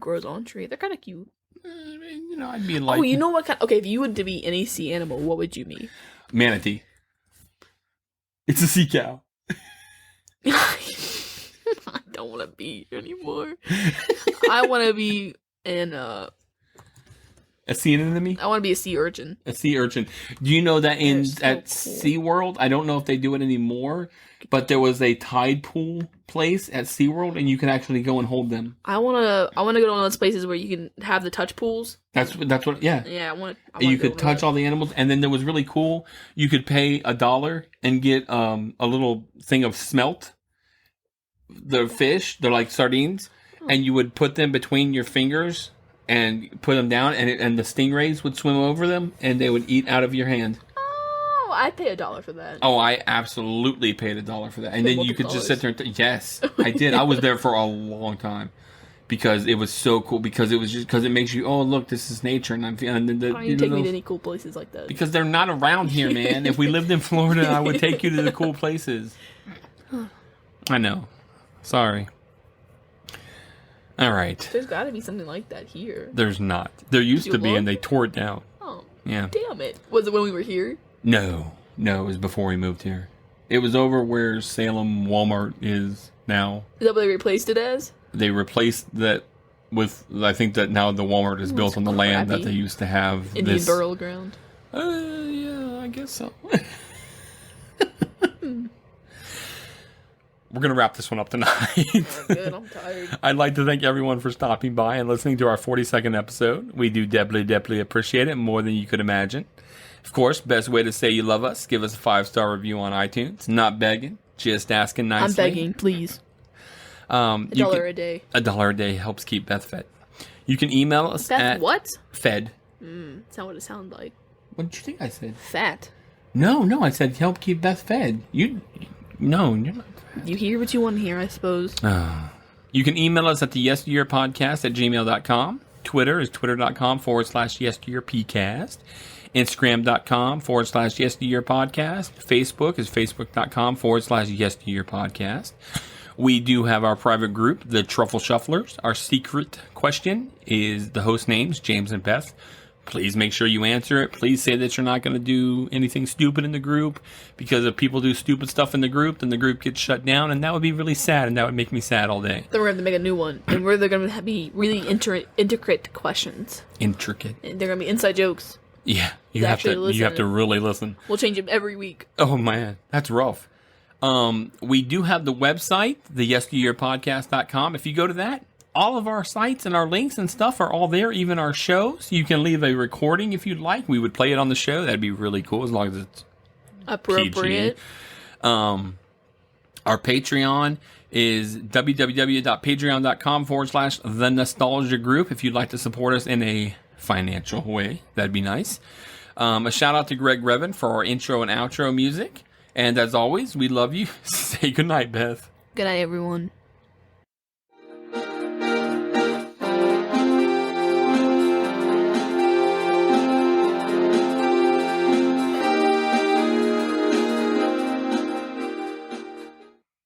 grows on tree. They're kind of cute. You know, I'd be like... Oh, you know what kind... Okay, if you were to be any sea animal, what would you be? Manatee. It's a sea cow. I don't want to be here anymore. I want to be a sea anemone? I want to be a sea urchin. A sea urchin. Do you know that at cool. SeaWorld, I don't know if they do it anymore, but there was a tide pool place at SeaWorld, and you can actually go and hold them. I wanna go to one of those places where you can have the touch pools. That's what. Yeah. Yeah, I want. You could touch all the animals, and then there was really cool. You could pay $1 and get a little thing of smelt. The fish, they're like sardines, and you would put them between your fingers and put them down, and the stingrays would swim over them, and they would eat out of your hand. Oh, I'd pay $1 for that. Oh, I absolutely paid $1 for that, and then you could just sit there and yes, I did. I was there for a long time because it was so cool. Because it makes you, oh look, this is nature, and I'm feeling. Why don't you take me to any cool places like that? Because they're not around here, man. If we lived in Florida, I would take you to the cool places. I know. Sorry. All right. There's got to be something like that here. There's not. There used to be, and they tore it down. Oh. Yeah. Damn it. Was it when we were here? No. It was before we moved here. It was over where Salem Walmart is now. Is that what they replaced it as? They replaced that with, I think that now the Walmart is built on the land that they used to have. Indian burial ground. Yeah, I guess so. We're going to wrap this one up tonight. Good, I'm tired. I'd like to thank everyone for stopping by and listening to our 42nd episode. We do definitely appreciate it more than you could imagine. Of course, best way to say you love us, give us a 5-star review on iTunes. Not begging, just asking nicely. I'm begging, please. $1 a day. $1 a day helps keep Beth fed. You can email us Beth at... what? Fed. That's not what it sounded like. What did you think I said? Fat. No, I said help keep Beth fed. No, you're not. You hear what you want to hear, I suppose. You can email us at the yesteryearpodcast@gmail.com. Twitter is twitter.com/yesteryearpcast. Instagram.com/yesteryearpodcast. Facebook is facebook.com/yesteryearpodcast. We do have our private group, the Truffle Shufflers. Our secret question is the host names, James and Beth. Please make sure you answer it. Please say that you're not going to do anything stupid in the group, because if people do stupid stuff in the group, then the group gets shut down, and that would be really sad, and that would make me sad all day. Then we're going to make a new one, and where they're going to be really intricate questions. Intricate. And they're going to be inside jokes. Yeah, you have to really listen. We'll change them every week. Oh man, that's rough. We do have the website, the yesteryearpodcast.com. If you go to that, all of our sites and our links and stuff are all there, even our shows. You can leave a recording if you'd like. We would play it on the show. That'd be really cool, as long as it's appropriate. PG. Our Patreon is www.patreon.com/the nostalgia group. If you'd like to support us in a financial way, that'd be nice. A shout out to Greg Revan for our intro and outro music. And as always, we love you. Say goodnight, Beth. Good night, everyone.